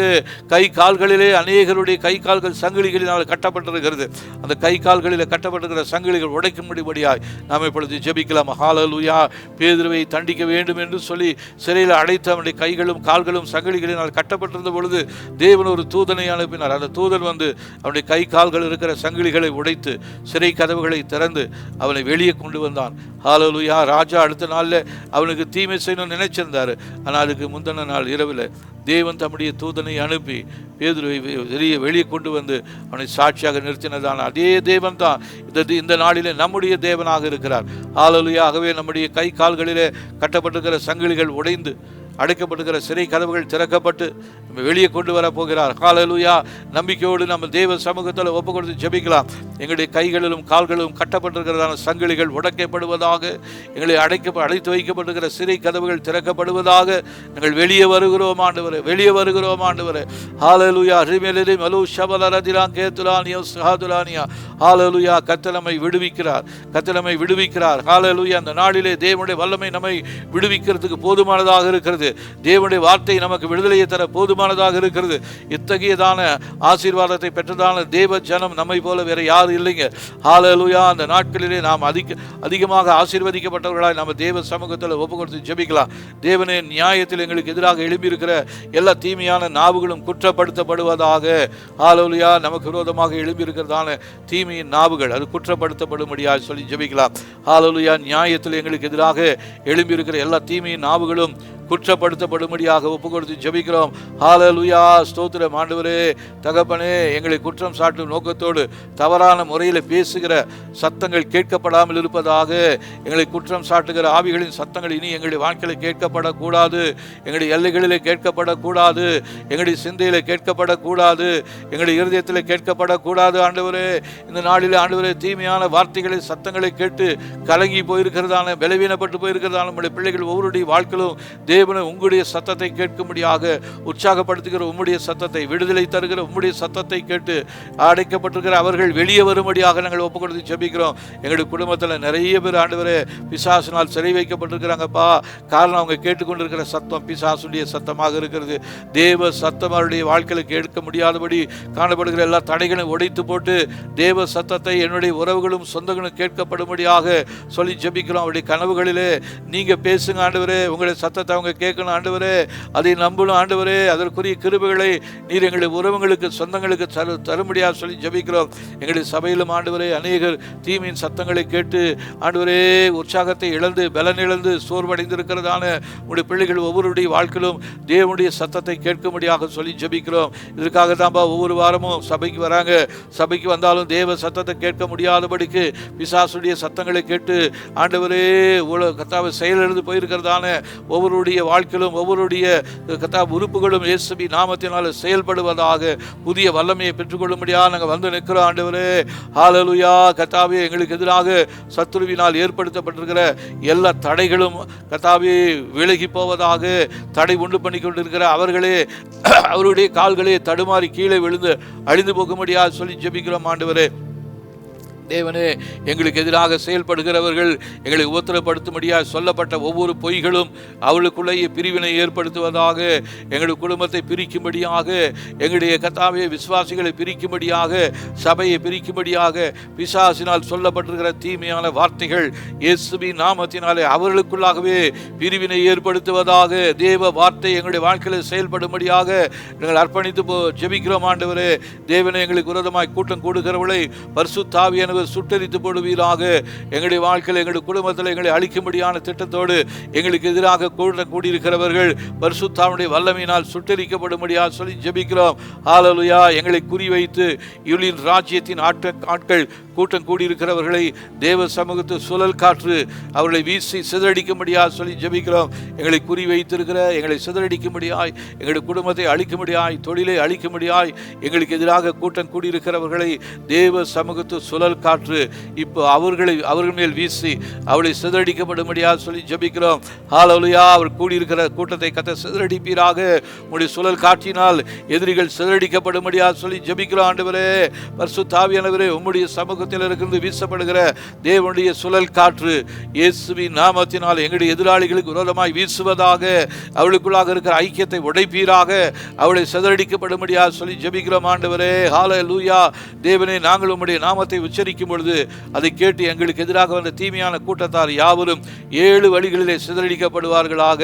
கை கால்களிலே அநேகருடைய கை கால்கள் சங்கிலிகளினால் கட்டப்பட்டிருக்கிறது. அந்த கை கால்களில் கட்டப்பட்டிருக்கிற சங்கிலிகள் உடைக்கும்படியாய் நாம் இப்பொழுது ஜெபிக்கலாம். ஹல்லேலூயா. பேதுருவை தண்டிக்க வேண்டும் என்று சொல்லி சிறையில் அடைத்த அவனுடைய கைகளும் கால்களும் சங்கிலிகளினால் கட்டப்பட்டிருந்த பொழுது தேவன் ஒரு தூதனை அனுப்பினார். அந்த தூதன் வந்து அவனுடைய கை கால்கள் இருக்கிற சங்கிலிகளை உடைத்து சிறை கதவுகளை திறந்து அவனை வெளியே கொண்டு வந்தான். ஹல்லேலூயா. ஹalleluya. ராஜா அடுத்த நாளில் அவனுக்கு தீமை செய்யணும்னு நினைச்சிருந்தாரு. ஆனால் அதுக்கு முந்தின நாள் இரவில் தேவன் தம்முடைய தூதனை அனுப்பி பேதுருவை வெளியே கொண்டு வந்து அவனை சாட்சியாக நிறுத்தினதான அதே தேவன் தான் இந்த நாளிலே நம்முடைய தேவனாக இருக்கிறார். ஹalleluya. ஆகவே நம்முடைய கை கால்களிலே கட்டப்பட்டிருக்கிற சங்கிலிகள் உடைந்து அடைக்கப்பட்டிருக்கிற சிறை கதவுகள் திறக்கப்பட்டு நம்ம வெளியே கொண்டு வர போகிறார். ஹalleluya. நம்பிக்கையோடு நம்ம தேவ சமூகத்தில் ஒப்பு கொடுத்து ஜெபிக்கலாம். எங்களுடைய கைகளிலும் கால்களிலும் கட்டப்பட்டிருக்கிறதான சங்கிலிகள் உடைக்கப்படுவதாக, எங்களை அடைத்து வைக்கப்பட்டிருக்கிற சிறை கதவுகள் திறக்கப்படுவதாக. நாங்கள் வெளியே வருகிறோம் ஆண்டவரே, வெளியே வருகிறோம் ஆண்டவரே. ஹalleluya. ரிமெலரி மலு ஷபலரதிலான் கேத்துலானியோ சஹதுலானியா. ஹalleluya. கர்த்தர் நம்மை விடுவிக்கிறார், கர்த்தர் நம்மை விடுவிக்கிறார். ஹalleluya. அந்த நாளிலே தேவனுடைய வல்லமை நம்மை விடுவிக்கிறதுக்கு போதுமானதாக இருக்கிறது. தேவனுடைய வார்த்தை நமக்கு விடுதலையை தர போதுமானதாக இருக்கிறது. இத்தகையதான ஆசீர்வாதத்தை பெற்றதான தேவ ஜனம் நம்மை போல வேற யாரும் இல்லைங்க. ஹalleluya. அந்த நாட்களிலே நாம் அதிகமாக ஆசீர்வதிக்கப்பட்டவர்களாய் நம்ம தேவ சமூகத்தில் ஒப்பு கொடுத்து ஜெபிக்கலாம். தேவனே, நியாயத்தில் எங்களுக்கு எதிராக எழும்பியிருக்கிற எல்லா தீமையான நாவுகளும் குற்றப்படுத்தப்படுவதாக. ஹalleluya. நமக்கு விரோதமாக எழும்பியிருக்கிறதான தீமையின் நாவுகள் அது குற்றப்படுத்தப்படும்படியாக சொல்லி ஜெபிக்கலாம். ஹalleluya. நியாயத்தில் எங்களுக்கு எதிராக எழும்பியிருக்கிற எல்லா தீமையின் நாவுகளும் குற்றப்படுத்தப்படும்படியாக ஒப்பு கொடுத்து ஜெபிக்கிறோம். ஹalleluya. ஸ்தோத்திரம் ஆண்டவரே. தகப்பனே, எங்களை குற்றம் சாட்டும் நோக்கத்தோடு தவறான முறையில் பேசுகிற சத்தங்கள் கேட்கப்படாமல் இருப்பதாக. எங்களை குற்றம் சாட்டுகிற ஆவிகளின் சத்தங்கள் இனி எங்களுடைய வாழ்க்கையில் கேட்கப்படக்கூடாது, எங்களுடைய எல்லைகளிலே கேட்கப்படக்கூடாது, எங்களுடைய சிந்தையிலே கேட்கப்படக்கூடாது, எங்களுடைய இருதயத்தில் கேட்கப்படக்கூடாது. ஆண்டவரே, இந்த நாளில் ஆண்டவரே, தீமையான வார்த்தைகளை சத்தங்களை கேட்டு கலங்கி போயிருக்கிறதான, பலவீனப்பட்டு போயிருக்கிறதான நம்முடைய பிள்ளைகள் ஒவ்வொருடைய வாழ்க்கையிலும் தேவனை உங்களுடைய சத்தத்தை கேட்கும்படியாக உற்சாகப்படுத்துகிற உம்முடைய சத்தத்தை, விடுதலை தருகிற உம்முடைய சத்தத்தை கேட்டு அடைக்கப்பட்டிருக்கிற அவர்கள் வெளியே வரும்படியாக நாங்கள் ஒப்பு கொடுத்து ஜெபிக்கிறோம். எங்களுடைய குடும்பத்தில் நிறைய பேர் ஆண்டவரே பிசாசினால் சிறை வைக்கப்பட்டிருக்கிறாங்கப்பா. காரணம் அவங்க கேட்டுக்கொண்டிருக்கிற சத்தம் பிசாசுடைய சத்தமாக இருக்கிறது. தேவ சத்தம் அவருடைய வாழ்க்கையில் கேட்க முடியாதபடி காணப்படுகிற எல்லா தடைகளையும் உடைத்து போட்டு தேவ சத்தத்தை என்னுடைய உறவுகளும் சொந்தங்களும் கேட்கப்படும்படியாக சொல்லி ஜெபிக்கிறோம். அவருடைய கனவுகளிலே நீங்க பேசுங்க ஆண்டவரே, உங்களுடைய சத்தத்தை அவங்க கேட்கணும் ஆண்டவரே, அதை நம்பணும் ஆண்டவரே. அதற்குரிய கிருபைகளை நீர் எங்களுடைய உறவுகளுக்கு சொந்தங்களுக்கு தரும்படியாக சொல்லி ஜெபிக்கிறோம். எங்களுடைய சபையிலும் ஆண்டவரே அநேகர் தீமையின் சத்தங்களை கேட்டு ஆண்டவரே உற்சாகத்தை இழந்து பலன் இழந்து சோர்வடைந்திருக்கிறதான உடைய பிள்ளைகள் ஒவ்வொருடைய வாழ்க்கையிலும் தேவனுடைய சத்தத்தை கேட்கும்படியாக சொல்லி ஜெபிக்கிறோம். இதற்காக தான்பா ஒவ்வொரு வாரமும் சபைக்கு வராங்க. சபைக்கு வந்தாலும் தேவ சத்தத்தை கேட்க முடியாதபடிக்கு பிசாசுடைய சத்தங்களை கேட்டு ஆண்டவரே கர்த்தாவை செயலிழந்து போயிருக்கிறதான ஒவ்வொருடைய வாழ்க்கையிலும் ஒவ்வொருடைய உறுப்புகளும் இயேசுவி நாமத்தினால செயல்படுவதாக புதிய வல்லமையை பெற்றுக்கொள்ளும்படியாக நாங்கள் வந்து நிற்கிறோம் ஆண்டவரே. ஹalleluya. கர்த்தாவே, எங்களுக்கு எதிராக சத்துருவினால் ஏற்படுத்தப்பட்டிருக்கிற எல்லா தடைகளும் கர்த்தாவே விலகி போவதாக. தடை உண்டு பண்ணி கொண்டிருக்கிற அவர்களே அவருடைய கால்களே தடுமாறி கீழே விழுந்து அழிந்து போகும்படியாக சொல்லி ஜெபிக்கிறோம் ஆண்டவரே. தேவனே, எங்களுக்கு எதிராக செயல்படுகிறவர்கள் எங்களை உபத்திரப்படுத்தும்படியாக சொல்லப்பட்ட ஒவ்வொரு பொய்களும் அவளுக்குள்ளேயே பிரிவினை ஏற்படுத்துவதாக, எங்களுடைய குடும்பத்தை பிரிக்கும்படியாக, எங்களுடைய கர்த்தாவே விசுவாசிகளை பிரிக்கும்படியாக, சபையை பிரிக்கும்படியாக பிசாசினால் சொல்லப்பட்டிருக்கிற தீமையான வார்த்தைகள் இயேசுவின் நாமத்தினாலே அவர்களுக்குள்ளாகவே பிரிவினை ஏற்படுத்துவதாக. தேவ வார்த்தை எங்களுடைய வாழ்க்கையில் செயல்படும்படியாக நாங்கள் அர்ப்பணித்து ஜெபிக்கிறோம் ஆண்டவரே. தேவனே, எங்களுக்கு விரோதமாய் கூட்டம் கூடுகிறவர்களை பரிசுத்த ஆவியானவர் சுட்டரித்து போடுவீராக. எங்களுடைய வாழ்க்கையில் எங்களுடைய குடும்பத்தில் எங்களை அழிக்கும்படியான திட்டத்தோடு எங்களுக்கு எதிராக கூடியிருக்கிறவர்கள் பரிசுத்த ஆவியினுடைய வல்லமையினால் சுட்டரிக்கப்படும்படியாக சொல்லி ஜெபிக்கிறோம். ஹalleluya. எங்களை குறிவைத்து இருளின் ராஜ்யத்தின் ஆட்கள் கூட்டம் கூடியிருக்கிறவர்களை தேவ சமூகத்து சுழல் காற்று அவர்களை வீசி சிதறடிக்கும்படியாக சொல்லி ஜெபிக்கிறோம். எங்களை குறிவைத்திருக்கிற எங்களை சிதறடிக்கும்படியாய், எங்களுடைய குடும்பத்தை அழிக்கும்படியாய், தொழிலை அழிக்கும்படியாய் எங்களுக்கு எதிராக கூட்டம் கூடியிருக்கிறவர்களை தேவ சமூகத்து சுழல் காற்று இப்போ அவர்கள் மேல் வீசி அவளை சிதறடிக்கப்படும்படியாக சொல்லி ஜெபிக்கிறோம். ஹalleluya. அவர் கூடியிருக்கிற கூட்டத்தை கர்த்தர் சிதறடிப்பீராக. உம்முடைய சுழல் காற்றினால் எதிரிகள் சிதறடிக்கப்படும்படியாக சொல்லி ஜெபிக்கிறோம் ஆண்டவரே. பரிசுத்த ஆவியானவரே, உம்முடைய சமூகத்தில் இருந்து வீசப்படுகிற தேவனுடைய சுழல் காற்று இயேசுவின் நாமத்தினால் எங்களுடைய எதிராளிகளுக்கு விரோதமாய் வீசுவதாக. அவளுக்குள்ளாக இருக்கிற ஐக்கியத்தை உடைப்பீராக. அவளை சிதறடிக்கப்படும்படியாக சொல்லி ஜெபிக்கிறோம் ஆண்டவரே. ஹalleluya. தேவனே, நாங்கள் உம்முடைய நாமத்தை உச்சரிக்கும் பொழுது அதை கேட்டு எங்களுக்கு எதிராக வந்த தீமையான கூட்டத்தார் யாவரும் 7 வழிகளிலே சிதறடிக்கப்படுவார்களாக.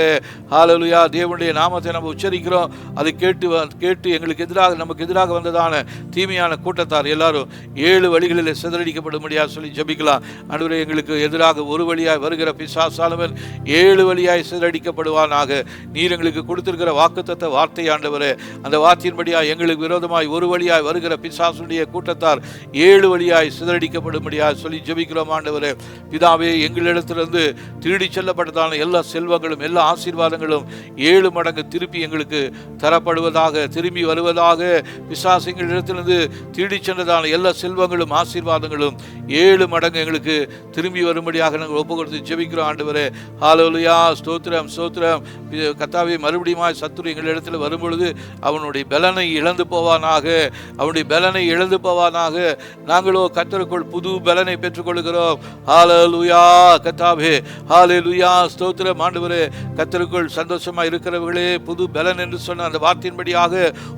ஹalleluya. தேவனுடைய நாமத்தை நம்ம உச்சரிக்கிறோம். அதை கேட்டு எங்களுக்கு எதிராக நமக்கு எதிராக வந்ததான தீமையான கூட்டத்தார் எல்லாரும் 7 வழிகளிலே சிதறடிக்கப்படும்படியாக சொல்லி ஜெபிக்கலாம். ஆண்டவரே, எங்களுக்கு எதிராக ஒரு வழியாய் வருகிற பிசாசானவன் 7 வழியாய் சிதறடிக்கப்படுவானாக. நீர் எங்களுக்கு கொடுத்திருக்கிற வாக்குத்தத்த வார்த்தை ஆண்டவரே, அந்த வார்த்தையின்படியாய் எங்களுக்கு விரோதமாய் ஒரு வழியாய் வருகிற பிசாசுடைய கூட்டத்தார் 7 வழியாய் சிதறடிக்கப்படும்படியாக சொல்லி ஜெபிக்கிறோம் ஆண்டவரே. பிதாவே, எங்களிடத்திலிருந்து திருடி செல்லப்பட்டதான எல்லா செல்வங்களும் எல்லா ஆசீர்வாதங்களும் 7 மடங்கு திருப்பி எங்களுக்கு தரப்படுவதாக, திரும்பி வருவதாக. பிசாசு எங்களிடத்திலிருந்து திருடி சென்றதான எல்லா செல்வங்களும் ஆசீர்வாதங்களும் 7 மடங்கு எங்களுக்கு திரும்பி வரும்படியாக நாங்கள் ஒப்பு கொடுத்து ஜெபிக்கிறோம் ஆண்டவரே. ஹல்லேலூயா, ஸ்தோத்திரம் ஸ்தோத்திரம். கர்த்தாவே, மறுபடியும் சத்துரு எங்களிடத்தில் வரும்பொழுது அவனுடைய பலனை இழந்து போவானாக, அவனுடைய பலனை இழந்து போவானாக. நாங்களோ கர்த்தருக்குள் புது பலனை பெற்றுக்கொள்கிறோம். ஹல்லேலூயா கர்த்தாவே, ஹல்லேலூயா, ஸ்தோத்திரம் ஆண்டவரே. கர்த்தருக்குள் சந்தோஷமாக இருக்கிறவர்களே, புது பலன் என்று சொன்ன அந்த வார்த்தையின்படியாக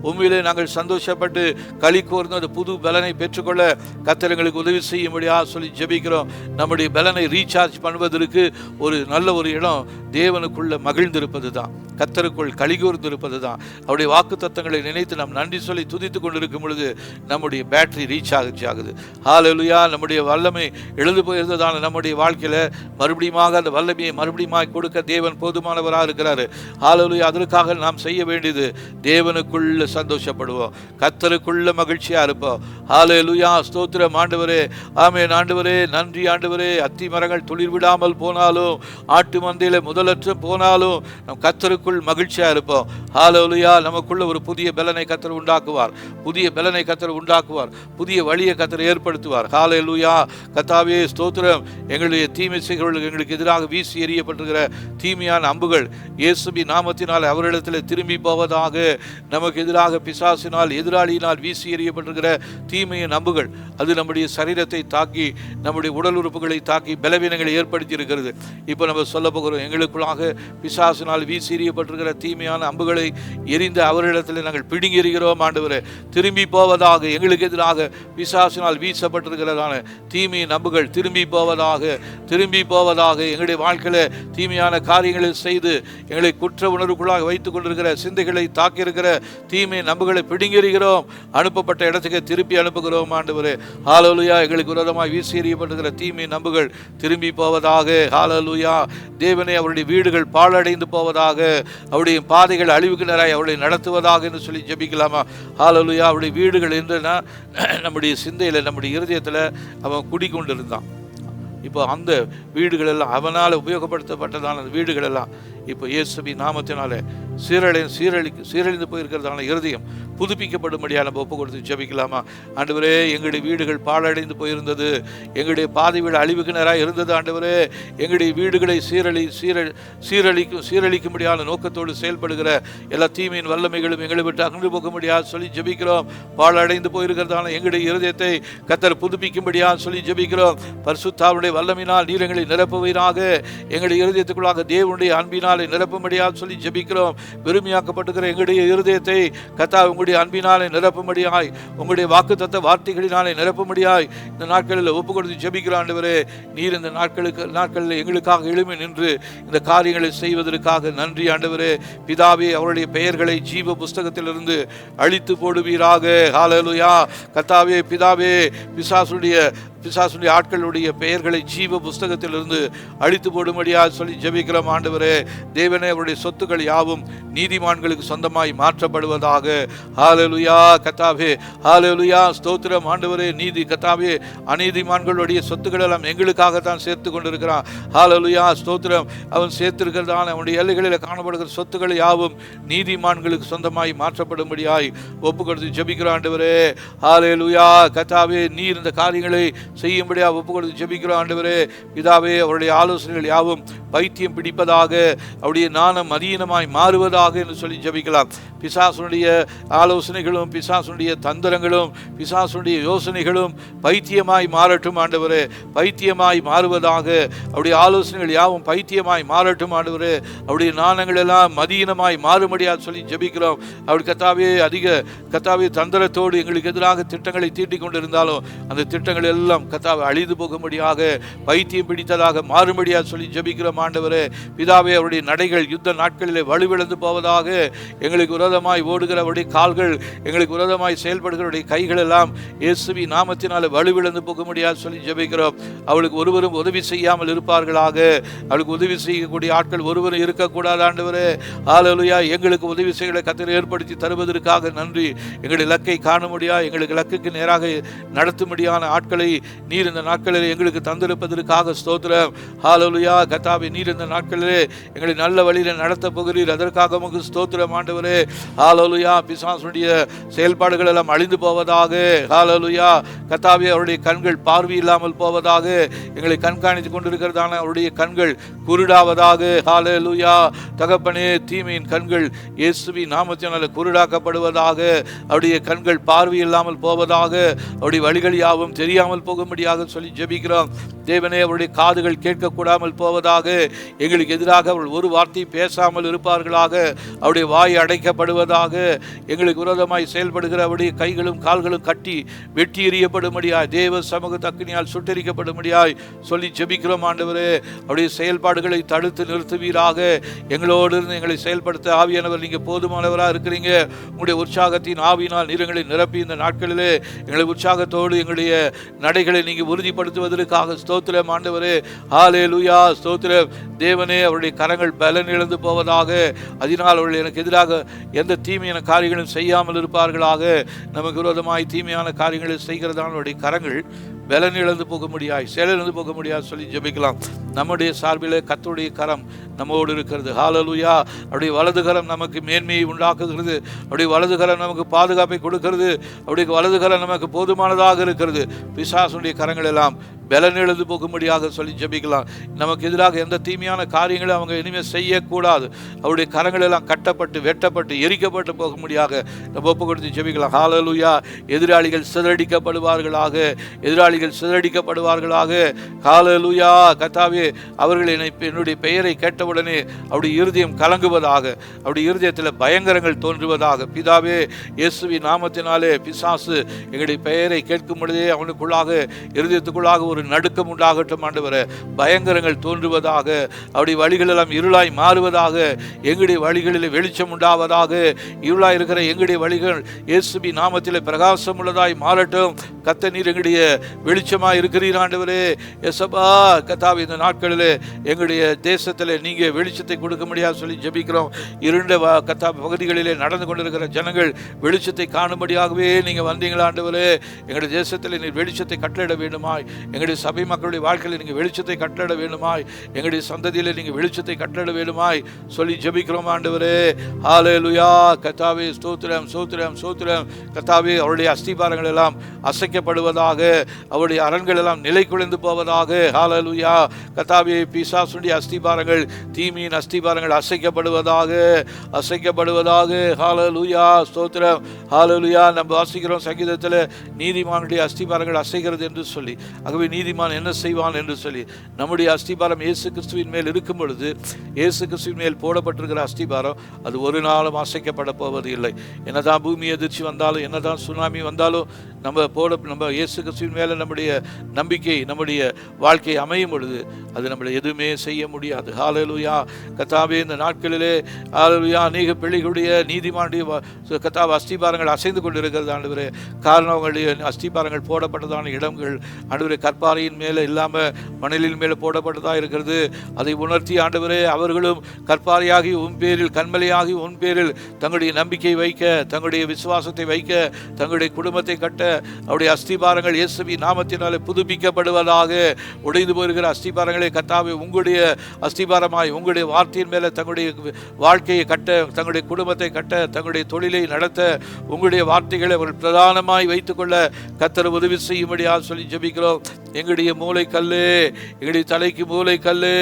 உண்மையிலே நாங்கள் சந்தோஷப்பட்டு களி கூர்ந்து அந்த புது பலனை பெற்றுக்கொள்ள கர்த்தர் எங்களுக்கு உதவி செய்யும்படியா சொல்லி ஜெபிக்கிறோம். நம்முடைய பலனை ரீசார்ஜ் பண்ணுவதற்கு ஒரு நல்ல ஒரு இடம் தேவனுக்குள்ள மகிழ்ந்திருப்பது தான், கர்த்தருக்குள் களி கூர்ந்து இருப்பது தான். அவருடைய வாக்கு தத்தங்களை நினைத்து நாம் நன்றி சொல்லி துதித்து கொண்டிருக்கும் பொழுது நம்முடைய பேட்டரி ரீசார்ஜ் ஆகுது. ஹல்லேலூயா. நம்முடைய வல்லமை எழுந்து போயிருந்ததான நம்முடைய வாழ்க்கையில் மறுபடியும் அந்த வல்லமையை மறுபடியும் கொடுக்க தேவன் போதுமானவராக இருக்கிறார். ஹல்லேலூயா. அதற்காக நாம் செய்ய வேண்டியது தேவனுக்குள்ள சந்தோஷப்படுவோம், கர்த்தருக்குள்ள மகிழ்ச்சியா இருப்போம். ஹல்லேலூயா, ஸ்தோத்திரம் ஆண்டவரே. ஆமென் ஆண்டவரே, நன்றி ஆண்டவரே. அத்தி மரங்கள் துளிர் விடாமல் போனாலும், ஆட்டு மந்தையில முதலற்ற போனாலும் நம் கர்த்தருக்குள் மகிழ்ச்சியா இருப்போம். ஹல்லேலூயா. நமக்குள்ள ஒரு புதிய பலனை கர்த்தர் உண்டாக்குவார், புதிய பலனை கர்த்தர் உண்டாக்குவார், புதிய வழியை கர்த்தர் ஏற்படுத்துவார். ஹல்லேலூயா. கர்த்தாவே, ஸ்தோத்திரம். எங்களுடைய தீமை செய்கிறவர்கள் எங்களுக்கு எதிராக வீசி எறியப்பட்டிருக்கிற தீமையான அம்புகள் இயேசுவின் நாமத்தினால் அவரிடத்தில் திரும்பி போவதாக. நமக்கு எதிராக பிசாசினால் எதிராளியினால் வீசி எறியப்பட்டிருக்கிற தீமையின் அம்புகள் அது நம்முடைய சரீரத்தை தாக்கி நம்முடைய உடல் உறுப்புகளை தாக்கி பலவீனங்களை ஏற்படுத்தி இருக்கிறது. இப்போ நம்ம சொல்ல போகிறோம், எங்களுக்குள்ளாக பிசாசினால் வீசி எறியப்பட்டிருக்கிற தீமையான அம்புகளை எரிந்து அவரிடத்தில் நாங்கள் பிடுங்கி எறிகிறோம் ஆண்டவரே. திரும்பி போவதாக, எங்களுக்கு எதிராக பிசாசினால் வீசப்பட்டிருக்கிறதான தீமையின் அம்புகள் திரும்பி போவதாக, திரும்பி போவதாக. எங்களுடைய வாழ்க்கையில் தீமையான காரியங்களை செய்து எங்களை குற்ற உணர்வுக்குள்ளாக வைத்துக் கொண்டிருக்கிற சிந்தைகளை தாக்கியிருக்கிற தீமை நம்புகளை பிடுங்கிறோம், அனுப்பப்பட்ட இடத்துக்கு திருப்பி அனுப்புகிறோம் ஆண்டவரே. ஹல்லேலூயா. எங்களுக்கு விரோதமாக வீசி எறியப்பட்டிருக்கிற தீமை நம்புகள் திரும்பி போவதாக. ஹல்லேலூயா. தேவனே, அவருடைய வீடுகள் பாழடைந்து போவதாக, அவருடைய பாதைகள் அழிவுக்கு நேராய் அவருடைய நடத்துவதாக என்று சொல்லி ஜெபிக்கலாமா? ஹல்லேலூயா. அவருடைய வீடுகள் என்றுனா நம்முடைய சிந்தையில் நம்முடைய இருதயத்தில் அவன் குடிக்கொண்டிருந்தான். இப்போ அந்த வீடுகளெல்லாம் அவனால் உபயோகப்படுத்தப்பட்டதான அந்த வீடுகளெல்லாம் இப்போ இயேசுவின் நாமத்தினால சீரழிந்து போயிருக்கிறதான இருதயம் புதுப்பிக்கப்படும்படியாக நம்ம ஒப்பு கொடுத்து ஜெபிக்கலாமா? ஆண்டவரே, எங்களுடைய வீடுகள் பாழடைந்து போயிருந்தது, எங்களுடைய பாதை வீடு அழிவுக்கு நேராக இருந்தது ஆண்டவரே. எங்களுடைய வீடுகளை சீரழிக்கும்படியான நோக்கத்தோடு செயல்படுகிற எல்லா தீமையின் வல்லமைகளும் எங்களை விட்டு அகன்று போக முடியாது சொல்லி ஜெபிக்கிறோம். பாழடைந்து போயிருக்கிறதான எங்களுடைய இருதயத்தை கர்த்தர் புதுப்பிக்கும்படியாக சொல்லி ஜெபிக்கிறோம். பரிசுத்தாவுடைய வல்லமையினால் நீர் எங்களை நிரப்புவீராக. எங்களுடைய இருதயத்துக்குள்ளாக தேவனுடைய அன்பினாலே நிரப்பும்படியாக சொல்லி ஜெபிக்கிறோம். வெறுமையாக்கப்பட்டிருக்கிற எங்களுடைய இருதயத்தை கர்த்தர் உங்களுடைய அன்பினாலே நிரப்பும்படியாய், உங்களுடைய வாக்குத்தத்த வார்த்தைகளினாலே நிரப்பும்படியாய் இந்த நாட்களில் ஒப்பு கொடுத்து ஜெபிக்கிறோம் ஆண்டவரே. நீர் இந்த நாட்களில் எங்களுக்காக எழும்பி நின்று இந்த காரியங்களை செய்வதற்காக நன்றி ஆண்டவரே. பிதாவே, அவருடைய பெயர்களை ஜீவ புஸ்தகத்திலிருந்து அழித்து போடுவீராக. ஹல்லேலூயா. கர்த்தாவே, பிதாவே, பிசாசுடைய ஆட்களுடைய பெயர்களை ஜீவ புஸ்தகத்திலிருந்து அழித்து போடும்படியாக சொல்லி ஜெபிக்கிறோம் ஆண்டவரே. தேவனே, அவருடைய சொத்துக்கள் யாவும் நீதிமான்களுக்கு சொந்தமாய் மாற்றப்படுவதாக. ஹல்லேலூயா. கர்த்தாவே, ஹல்லேலூயா, ஸ்தோத்திரம் ஆண்டவரே. கர்த்தாவே, அநீதிமான்களுடைய சொத்துக்கள் எல்லாம் எங்களுக்காகத்தான் சேர்த்து கொண்டிருக்கிறான். ஹல்லேலூயா, ஸ்தோத்திரம். அவன் சேர்த்திருக்கிறதான அவனுடைய எல்லைகளில் காணப்படுகிற சொத்துக்கள் யாவும் நீதிமான்களுக்கு சொந்தமாய் மாற்றப்படும்படியாய் ஒப்பு கொடுத்து ஜெபிக்கிறோம் ஆண்டவரே. ஹல்லேலூயா. கர்த்தாவே, நீர் இந்த காரியங்களை செய்யும்படியாக ஒப்பு கொடுத்து ஜெபிக்கிறோம் ஆண்டவரே. பிதாவே, அவருடைய ஆலோசனைகள் யாவும் பைத்தியம் பிடிப்பதாக, அவருடைய நாணம் அதீனமாய் மாறுவதாக என்று சொல்லி ஜெபிக்கலாம். பிசாசுடைய ஆலோசனைகளும் பிசாசுடைய தந்திரங்களும் பிசாசுடைய யோசனைகளும் பைத்தியமாய் மாறட்டும் ஆண்டவரே. பைத்தியமாய் மாறுவதாக, அவருடைய ஆலோசனைகள் யாவும் பைத்தியமாய் மாறட்டும் ஆண்டவரே. அவருடைய நாணங்கள் எல்லாம் மதீனமாய் மாறும்படியாக சொல்லி ஜெபிக்கிறோம். அவர் கர்த்தாவே தந்திரத்தோடு எங்களுக்கு எதிராக திட்டங்களை தீட்டிக் கொண்டிருந்தாலும் அந்த திட்டங்கள் எல்லாம் கர்த்தாவே அழிந்து போகும்படியாக, பைத்தியம் பிடித்ததாக மாறும்படியாக சொல்லி ஜெபிக்கிறோம் ஆண்டவரே. பிதாவே, அவருடைய நடைகள் யுத்த நாட்களிலே வலுவிழந்து போவதாக. எங்களுக்கு விரோதமாய் ஓடுகிறவருடைய கால்கள், எங்களுக்கு விரோதமாய் செயல்படுகிறவருடைய கைகள் எல்லாம் இயேசுவின் நாமத்தினால வலுவிழந்து போக முடியாது சொல்லி ஜெபிக்கிறோம். அவளுக்கு ஒருவரும் உதவி செய்யாமல் இருப்பார்களாக. அவளுக்கு உதவி செய்யக்கூடிய ஆட்கள் ஒருவரும் இருக்கக்கூடாது ஆண்டவரே. ஹல்லேலூயா. எங்களுக்கு உதவி செய்கிற கர்த்தர் ஏற்படுத்தி தருவதற்காக நன்றி. எங்களுடைய இலக்கை காண முடியா, எங்களுக்கு இலக்குக்கு நேராக நடத்தும்படியான ஆட்களை நீர் இந்த நாட்களில் எங்களுக்கு தந்திருப்பதற்காக ஸ்தோத்திரம். ஹல்லேலூயா. கர்த்தாவே, நீர் இந்த நாட்களிலே எங்களை நல்ல வழியில் நடத்த போகிறீர். அதற்காக உமக்கு ஸ்தோத்திரம் ஆண்டவரே. ஹல்லேலூயா. பிசாசுடைய செயல்பாடுகள் எல்லாம் அழிந்து போவதாக. ஹல்லேலூயா. கர்த்தாவே, அவருடைய கண்கள் பார்வை இல்லாமல் போவதாக. எங்களை கண்காணித்துக் கொண்டிருக்கிறதான அவருடைய கண்கள் குருடாவதாக. ஹல்லேலூயா. தகப்பனே, தீமையின் கண்கள் இயேசுவின் நாமத்தினால குருடாக்கப்படுவதாக. அவருடைய கண்கள் பார்வை இல்லாமல் போவதாக. அவருடைய வழிகள் யாவும் தெரியாமல் போகும்படியாக சொல்லி ஜெபிக்கிறோம். தேவனே, அவருடைய காதுகள் கேட்கக்கூடாமல் போவதாக. எங்களுக்கு எதிராக அவர்கள் ஒரு வார்த்தை பேசாமல் இருப்பார்களாக. அவருடைய வாய் அடைக்கப்படுவதாக. எங்களுக்கு விரோதமாய் செயல்படுகிற அவருடைய கைகளும் கால்களும் கட்டி வெட்டி எறியப்படும்படியாய், தேவ சமூக அக்கினியால் சுட்டரிக்கப்படும்படியாய் சொல்லி ஜெபிக்கிறோம் ஆண்டவரே. அவருடைய செயல்பாடுகளை தடுத்து நிறுத்துவீராக. எங்களோடு இருந்து எங்களை செயல்படுத்த ஆவியானவர் நீங்கள் போதுமானவராக இருக்கிறீங்க. உங்களுடைய உற்சாகத்தின் ஆவியினால் நீர் எங்களை நிரப்பி இந்த நாட்களிலே எங்களை உற்சாகத்தோடு எங்களுடைய நடைகளை நீங்கள் உறுதிப்படுத்துவதற்காக ஸ்தோத்திரம் ஆண்டவரே. ஹல்லேலூயா. ஸ்தோத்திரம். தேவனே, அவருடைய கரங்கள் பலன் இழந்து போவதாக. அதனால் அவர்கள் எனக்கு எதிராக எந்த தீமையான காரியங்களும் செய்யாமல் இருப்பார்களாக. நமக்கு விரோதமாய் தீமையான காரியங்களை செய்கிறதான அவருடைய கரங்கள் பலன் இழந்து போக முடியாது, செயலிழந்து போக முடியாது சொல்லி ஜெபிக்கலாம். நம்முடைய சார்பில் கர்த்தருடைய கரம் நம்மோடு இருக்கிறது. ஹல்லேலூயா. அவருடைய வலது கரம் நமக்கு மேன்மையை உண்டாக்குகிறது. அவருடைய வலது கரம் நமக்கு பாதுகாப்பை கொடுக்கிறது. அவருடைய வலது கரம் நமக்கு போதுமானதாக இருக்கிறது. பிசாசுடைய கரங்கள் எல்லாம் பலன் இழந்து போகும்படியாக சொல்லி ஜெபிக்கலாம். நமக்கு எதிராக எந்த தீமையான காரியங்களை அவங்க இனிமேல் செய்யக்கூடாது. அவருடைய கரங்கள் எல்லாம் கட்டப்பட்டு வெட்டப்பட்டு எரிக்கப்பட்டு போகும்படியாக நம்ம ஒப்பு கொடுத்து ஜெபிக்கலாம். ஹல்லேலூயா. எதிராளிகள் சிதறடிக்கப்படுவார்களாக. எதிராளிகள் சிதறடிக்கப்படுவார்களாக. ஹல்லேலூயா. கர்த்தாவே, அவர்கள் என்னுடைய பெயரை கேட்டவுடனே அவருடைய இருதயம் கலங்குவதாக. அவருடைய இருதயத்தில் பயங்கரங்கள் தோன்றுவதாக. பிதாவே, இயேசுவின் நாமத்தினாலே பிசாசு எங்களுடைய பெயரை கேட்கும் பொழுதே அவனுக்குள்ளாக இருதயத்துக்குள்ளாக ஒரு நடுக்கம் உண்டாகட்டும் ஆண்டவரே. பயங்கரங்கள் தோன்றுவதாக. அவருடைய வழிகள் எல்லாம் இருளாய் மாறுவதாக. எங்களுடைய வழிகளில் வெளிச்சம் உண்டாவதாக. இருளாய் இருக்கிற எங்களுடைய வழிகள் இயேசுவின் நாமத்திலே பிரகாசம் உள்ளதாய் மாறட்டும். கர்த்தர், நீர் எங்களுடைய வெளிச்சமாக இருக்கிறீர் ஆண்டவரே. எசப்பா, கர்த்தாவே, இந்த நாட்களிலே எங்களுடைய தேசத்தில் நீங்கள் வெளிச்சத்தை கொடுக்க முடியாது சொல்லி ஜெபிக்கிறோம். இருண்ட கர்த்தாவே பகுதிகளிலே நடந்து கொண்டிருக்கிற ஜனங்கள் வெளிச்சத்தை காணும்படியாகவே நீங்கள் வந்தீங்களா ஆண்டவரே. எங்களுடைய தேசத்தில் நீர் வெளிச்சத்தை கட்டளையிட வேண்டுமாய். எங்களுடைய சபை மக்களுடைய வாழ்க்கையில் நீங்கள் வெளிச்சத்தை கட்டளையிட வேண்டுமாய். எங்களுடைய சந்ததியில் நீங்கள் வெளிச்சத்தை கட்டளையிட வேண்டுமாய் சொல்லி ஜெபிக்கிறோம் ஆண்டவரே. ஹல்லேலூயா. கர்த்தாவே, ஸ்தோத்திரம் ஸ்தோத்திரம் ஸ்தோத்திரம். கர்த்தாவே, அவருடைய அஸ்திபாரங்கள் எல்லாம் அசைக்கப்படுவதாக. அவருடைய அரண்கள் எல்லாம் நிலை குலைந்து போவதாக. ஹல்லேலூயா. கர்த்தாவே, பிசாசுடைய அஸ்திபாரங்கள், தீமையின் அஸ்திபாரங்கள் அசைக்கப்படுவதாக அசைக்கப்படுவதாக. ஹல்லேலூயா. ஸ்தோத்திரம். ஹல்லேலூயா. நம்ம வாசிக்கிறோம் சங்கீதத்தில், நீதிமானுடைய அஸ்திபாரங்கள் அசைகிறது என்று சொல்லி. ஆகவே நீதிமான் என்ன செய்வான் என்று சொல்லி, நம்முடைய அஸ்திபாரம் இயேசு கிறிஸ்துவின் மேல் இருக்கும் பொழுது, இயேசு கிறிஸ்துவின் மேல் போடப்பட்டிருக்கிற அஸ்திபாரம் அது ஒரு நாளும் அசைக்கப்பட போவது இல்லை. என்னதான் பூமி எதிர்ச்சி வந்தாலும், என்னதான் சுனாமி வந்தாலும், நம்ம இயேசு கிறிஸ்துவின் மேலே நம்முடைய நம்பிக்கை, நம்முடைய வாழ்க்கை அமையும் பொழுது அது நம்மளை எதுவுமே செய்ய முடியாது. ஹல்லேலூயா. கர்த்தாவே, இந்த நாட்களிலே ஹல்லேலூயா அநேக பிள்ளைகளுடைய நீதிமானுடைய கர்த்தாவே அஸ்திபாரங்கள் அசைந்து கொண்டிருக்கிறது ஆண்டவரே. காரணம், அவங்களுடைய அஸ்திபாரங்கள் போடப்பட்டதான இடங்கள் ஆண்டவரே கற்பாறையின் மேலே இல்லாமல் மணலின் மேலே போடப்பட்டதாக இருக்கிறது. அதை உணர்த்தி ஆண்டவரே, அவர்களும் கற்பாறையாகி உன் பேரில், கண்மலையாகி உன் பேரில் தங்களுடைய நம்பிக்கை வைக்க, தங்களுடைய விசுவாசத்தை வைக்க, தங்களுடைய குடும்பத்தை கட்ட அவருடைய அஸ்திபாரங்கள் இயேசுவின் நாமத்தினாலே புதுப்பிக்கப்படுவதாக. உடைந்து போயிருக்கிற அஸ்திபாரங்களை கர்த்தாவே உங்களுடைய அஸ்திபாரமாய், உங்களுடைய வார்த்தையின் மேலே தங்களுடைய வாழ்க்கையை கட்ட, தங்களுடைய குடும்பத்தை கட்ட, தங்களுடைய தொழிலை நடத்த உங்களுடைய வார்த்தைகளை அவர்கள் பிரதானமாய் வைத்துக்கொள்ள கர்த்தர் உதவி செய்யும்படியாக சொல்லி ஜெபிக்கிறோம். எங்களுடைய மூளை கல்லு, எங்களுடைய தலைக்கு மூளை கல்லு,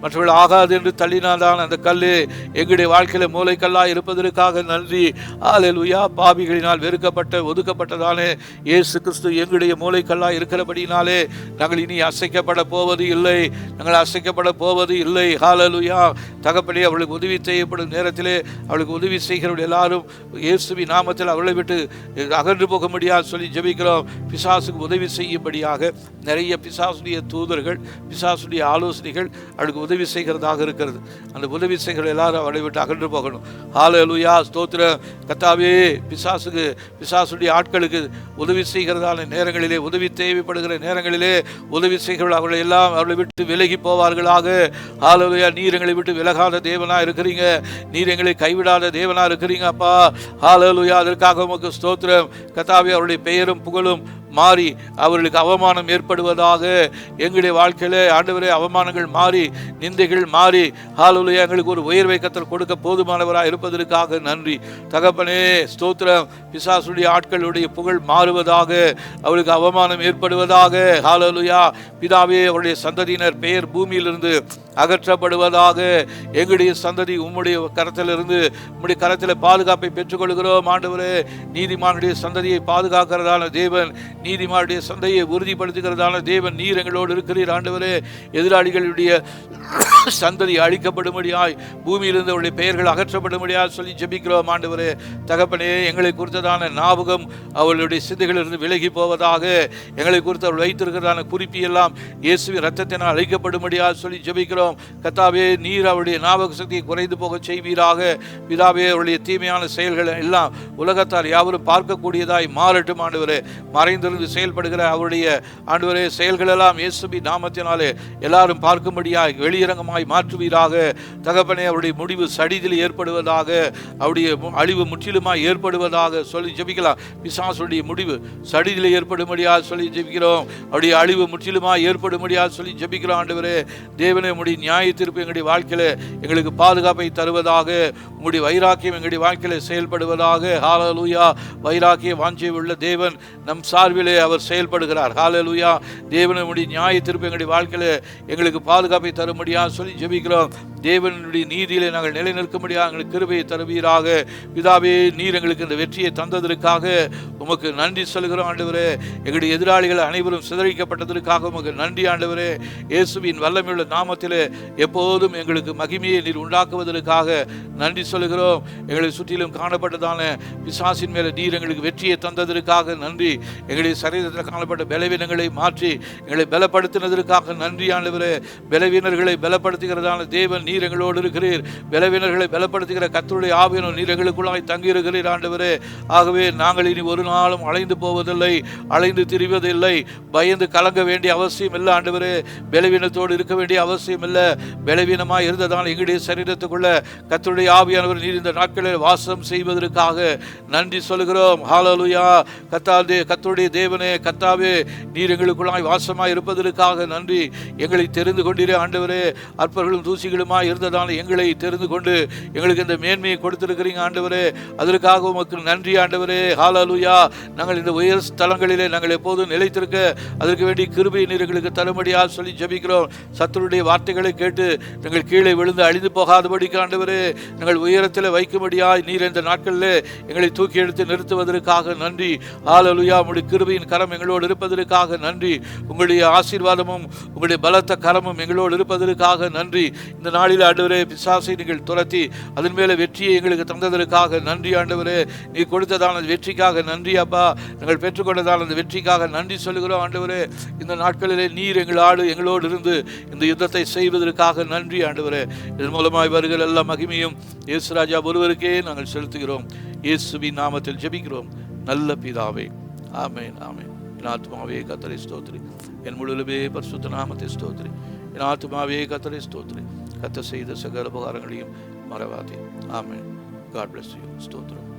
மற்றவர்கள் ஆகாது என்று தள்ளினால்தான் அந்த கல்லு எங்களுடைய வாழ்க்கையில் மூளை கல்லாக இருப்பதற்காக நன்றி. ஹல்லேலூயா. பாவிகளினால் வெறுக்கப்பட்ட ஒதுக்கப்பட்டதானே இயேசு கிறிஸ்து எங்களுடைய மூளை கல்லாக இருக்கிறபடினாலே நாங்கள் இனி அசைக்கப்பட போவது இல்லை, நாங்கள் அசைக்கப்பட போவது இல்லை. ஹல்லேலூயா. தகப்பனே, அவளுக்கு உதவி செய்யப்படும் நேரத்திலே அவளுக்கு உதவி செய்கிறவர்கள் எல்லாரும் இயேசுவின் நாமத்தில் அவளை விட்டு அகன்று போக முடியாது சொல்லி ஜெபிக்கிறோம். பிசாசுக்கு உதவி செய்யும்படியாக நிறைய நிறைய பிசாசுடைய தூதர்கள், பிசாசுடைய ஆலோசனைகள் அவளுக்கு உதவி செய்கிறதாக இருக்கிறது. அந்த உதவி செய்கிற எல்லாரும் அவளை விட்டு அகன்று போகணும். ஹல்லேலூயா, ஸ்தோத்திரம். கர்த்தாவே, பிசாசுடைய ஆட்களுக்கு உதவி செய்கிறதான நேரங்களிலே, உதவி தேவைப்படுகிற நேரங்களிலே உதவி செய்கிறவர்கள் அவர்களை எல்லாம் அவளை விட்டு விலகி போவார்களாக. ஹல்லேலூயா, நீர் எங்களை விட்டு விலகாத தேவனா இருக்கிறீங்க, நீர் எங்களை கைவிடாத தேவனா இருக்கிறீங்க அப்பா. ஹல்லேலூயா, அதற்காக உமக்கு ஸ்தோத்திரம். கர்த்தாவே, அவருடைய பெயரும் புகழும் மாறி அவர்களுக்கு அவமானம் ஏற்படுவதாக. எங்களுடைய வாழ்க்கையில ஆண்டவரே அவமானங்கள் மாறி, நிந்தைகள் மாறி, ஹல்லேலூயா, எங்களுக்கு ஒரு உயர்வை கர்த்தர் கொடுக்க போதுமானவராக இருப்பதற்காக நன்றி தகப்பனே, ஸ்தோத்திரம். பிசாசுடைய ஆட்களுடைய புகழ் மாறுவதாக, அவளுக்கு அவமானம் ஏற்படுவதாக. ஹல்லேலூயா, பிதாவே, அவருடைய சந்ததியினர் பெயர் பூமியிலிருந்து அகற்றப்படுவதாக. எங்களுடைய சந்ததி உம்முடைய கரத்திலிருந்து, உம்முடைய கரத்தில் பாதுகாப்பை பெற்றுக்கொள்கிறோம் ஆண்டவரே. நீதிமானுடைய சந்ததியை பாதுகாக்கிறதான தேவன், நீதிமானுடைய சந்தையை உறுதிப்படுத்துகிறதான தேவன் நீர் எங்களோடு இருக்கிறீர் ஆண்டவரே. எதிராளிகளுடைய சந்ததி அழிக்கப்படும்படியாய், பூமியிலிருந்து அவருடைய பெயர்கள் அகற்றப்படும்படியாய் சொல்லி ஜெபிக்கிறோம் ஆண்டவரே. தகப்பனே, எங்களை குறித்ததான ஞாபகம் அவர்களுடைய சிந்தைகளிலிருந்து விலகி போவதாக. எங்களை குறித்து அவர்கள் வைத்திருக்கிறதான குறிப்பியெல்லாம் இயேசுவின் இரத்தத்தினால் அழிக்கப்படும்படியாய் சொல்லி ஜெபிக்கிறோம். கர்த்தாவே, நீர் அவருடைய ஞாபக சக்தியை குறைந்து போக செய்வீராக. பிதாவே, அவருடைய தீமையான செயல்கள் எல்லாம் உலகத்தார் யாவரும் பார்க்கக்கூடியதாய் மாறட்டும் ஆண்டவரே. மறைந்திருந்து செயல்படுகிற அவருடைய ஆண்டவரே செயல்கள் எல்லாம் இயேசுவின் நாமத்தினாலே எல்லாரும் பார்க்கும்படியாய் வெளியரங்கமாக மாற்றுவீராக. தகப்பனே, அவருடைய முடிவு சடிதில் ஏற்படுவதாக, அவருடைய அழிவு முற்றிலுமாய் ஏற்படுவதாக சொல்லி ஜெபிக்கலாம். பிசாசுடைய முடிவு சடிதில் ஏற்படும்படியாக சொல்லி ஜெபிக்கிறோம். அவருடைய அழிவு முற்றிலுமாய் ஏற்படும்படியாக சொல்லி ஜெபிக்கிறோம் ஆண்டவரே. தேவனே, உம்முடைய நியாய தீர்ப்பு எங்களுடைய வாழ்க்கையில எங்களுக்கு பாதுகாப்பை தருவதாக. உம்முடைய வைராக்கியம் எங்களுடைய வாழ்க்கையில செயல்படுவதாக. ஹல்லேலூயா, வைராக்கிய வாஞ்சை உள்ள தேவன் நம் சார்பிலே அவர் செயல்படுகிறார். ஹல்லேலூயா, தேவனே, உம்முடைய நியாய தீர்ப்பு எங்களுடைய வாழ்க்கையில எங்களுக்கு பாதுகாப்பை தரும்படியாக சொல்லி ஜெபிக்கிறோம். தேவனுடைய நீதியிலே நாங்கள் நிலை நிற்கும்படியாக எங்களுக்கு கிருபையை தருவீராக. பிதாவே, நீர் எங்களுக்கு இந்த வெற்றியை தந்ததற்காக உமக்கு நன்றி சொல்கிறோம் ஆண்டவரே. எங்களுடைய எதிராளிகள் அனைவரும் சிதறிக்கப்பட்டதற்காக உமக்கு நன்றி ஆண்டவரே. இயேசுவின் வல்லமையுள்ள நாமத்திலே எப்போதும் எங்களுக்கு மகிமையை நீர் உண்டாக்குவதற்காக நன்றி சொல்கிறோம். எங்களை சுற்றிலும் காணப்பட்டதான பிசாசின் மேலே நீர் எங்களுக்கு வெற்றியை தந்ததற்காக நன்றி. எங்களுடைய சரீரத்தில் காணப்பட்ட பலவீனங்களை மாற்றி எங்களை பலப்படுத்தினதற்காக நன்றி ஆண்டவரே. பலவீனர்களை பலப்படுத்துகிறதான தேவன் நீர் எங்களோடு இருக்கிறீர். பலவீனர்களை பலப்படுத்துகிற கர்த்தருடைய ஆவியானவர் நீர் எங்களுக்குள்ளாய் தங்கி இருக்கிறீர் ஆண்டவரே. ஆகவே நாங்கள் இனி ஒரு நாளும் அலைந்து போவதில்லை, அலைந்து திரிவதில்லை, பயந்து கலங்க வேண்டிய அவசியம் இல்லை ஆண்டவரே. பலவீனத்தோடு இருக்க வேண்டிய அவசியம் இல்லை. பலவீனமாக இருந்ததால் எங்களுடைய சரீரத்துக்குள்ள கர்த்தருடைய ஆவியானவர் நீர் இந்த நாட்களில் வாசம் செய்வதற்காக நன்றி சொல்கிறோம். ஹல்லேலூயா, கர்த்தருடைய தேவனே, கர்த்தாவே, நீர் எங்களுக்குள்ளாய் வாசமாய் இருப்பதற்காக நன்றி. எங்களை தெரிந்து கொண்டீரே ஆண்டவரே. அற்பர்களும் தூசிகளுமாய் இருந்ததால் எங்களை தெரிந்து கொண்டு எங்களுக்கு இந்த மேன்மையை கொடுத்திருக்கிறீங்க ஆண்டவரே. அதற்காக உமக்கு நன்றி ஆண்டவரே. ஹல்லேலூயா, நாங்கள் இந்த உயர் ஸ்தலங்களிலே நாங்கள் எப்போதும் நிலைத்திருக்க அதற்கு வேண்டிய கிருபையை நீர் எங்களுக்கு தரும்படியாக சொல்லி ஜெபிக்கிறோம். சத்துருடைய வார்த்தைகளை கேட்டு நாங்கள் கீழே விழுந்து அழிந்து போகாதபடிக்கு ஆண்டவரே நாங்கள் உயரத்தில் வைக்கும்படியாய் நீர் இந்த நாட்களில் எங்களை தூக்கி எடுத்து நிறுத்துவதற்காக நன்றி. ஹல்லேலூயா, உங்களுடைய கிருபையின் கரம் எங்களோடு இருப்பதற்காக நன்றி. உங்களுடைய ஆசீர்வாதமும் உங்களுடைய பலத்த கரமும் எங்களோடு இருப்பதற்காக நன்றி. இந்த நாளில் ஆண்டவரே, பிசாசை நீங்கள் துரத்தி அதன் மேலே வெற்றியை எங்களுக்கு தந்ததற்காக நன்றி ஆண்டவரே. நீ கொடுத்ததான வெற்றிக்காக நன்றி அப்பா. நாங்கள் பெற்றுக்கொண்டதான அந்த வெற்றிக்காக நன்றி சொல்லுகிறோம் ஆண்டவரே. இந்த நாட்களிலே நீர் எங்களோடு இருந்து இந்த யுத்தத்தை செய்வதற்காக நன்றி ஆண்டவரே. இதன் மூலமாய் வருகிற எல்லா மகிமையும் இயேசு ராஜா ஒருவருக்கே நாங்கள் செலுத்துகிறோம். இயேசுவின் நாமத்தில் ஜெபிக்கிறோம் நல்ல பிதாவே, ஆமென், ஆமென். என் ஆத்துமாவே கர்த்தரை ஸ்தோத்திரி, என் முழுவதுமே பரிசுத்த நாமத்தை ஸ்தோத்திரி. என் ஆத்துமாவே கர்த்தரை ஸ்தோத்திரி, கர்த்தர் செய்த சகல உபகாரங்களையும் மறவாதே. ஆமென். God bless you. ஸ்தோத்திரம்.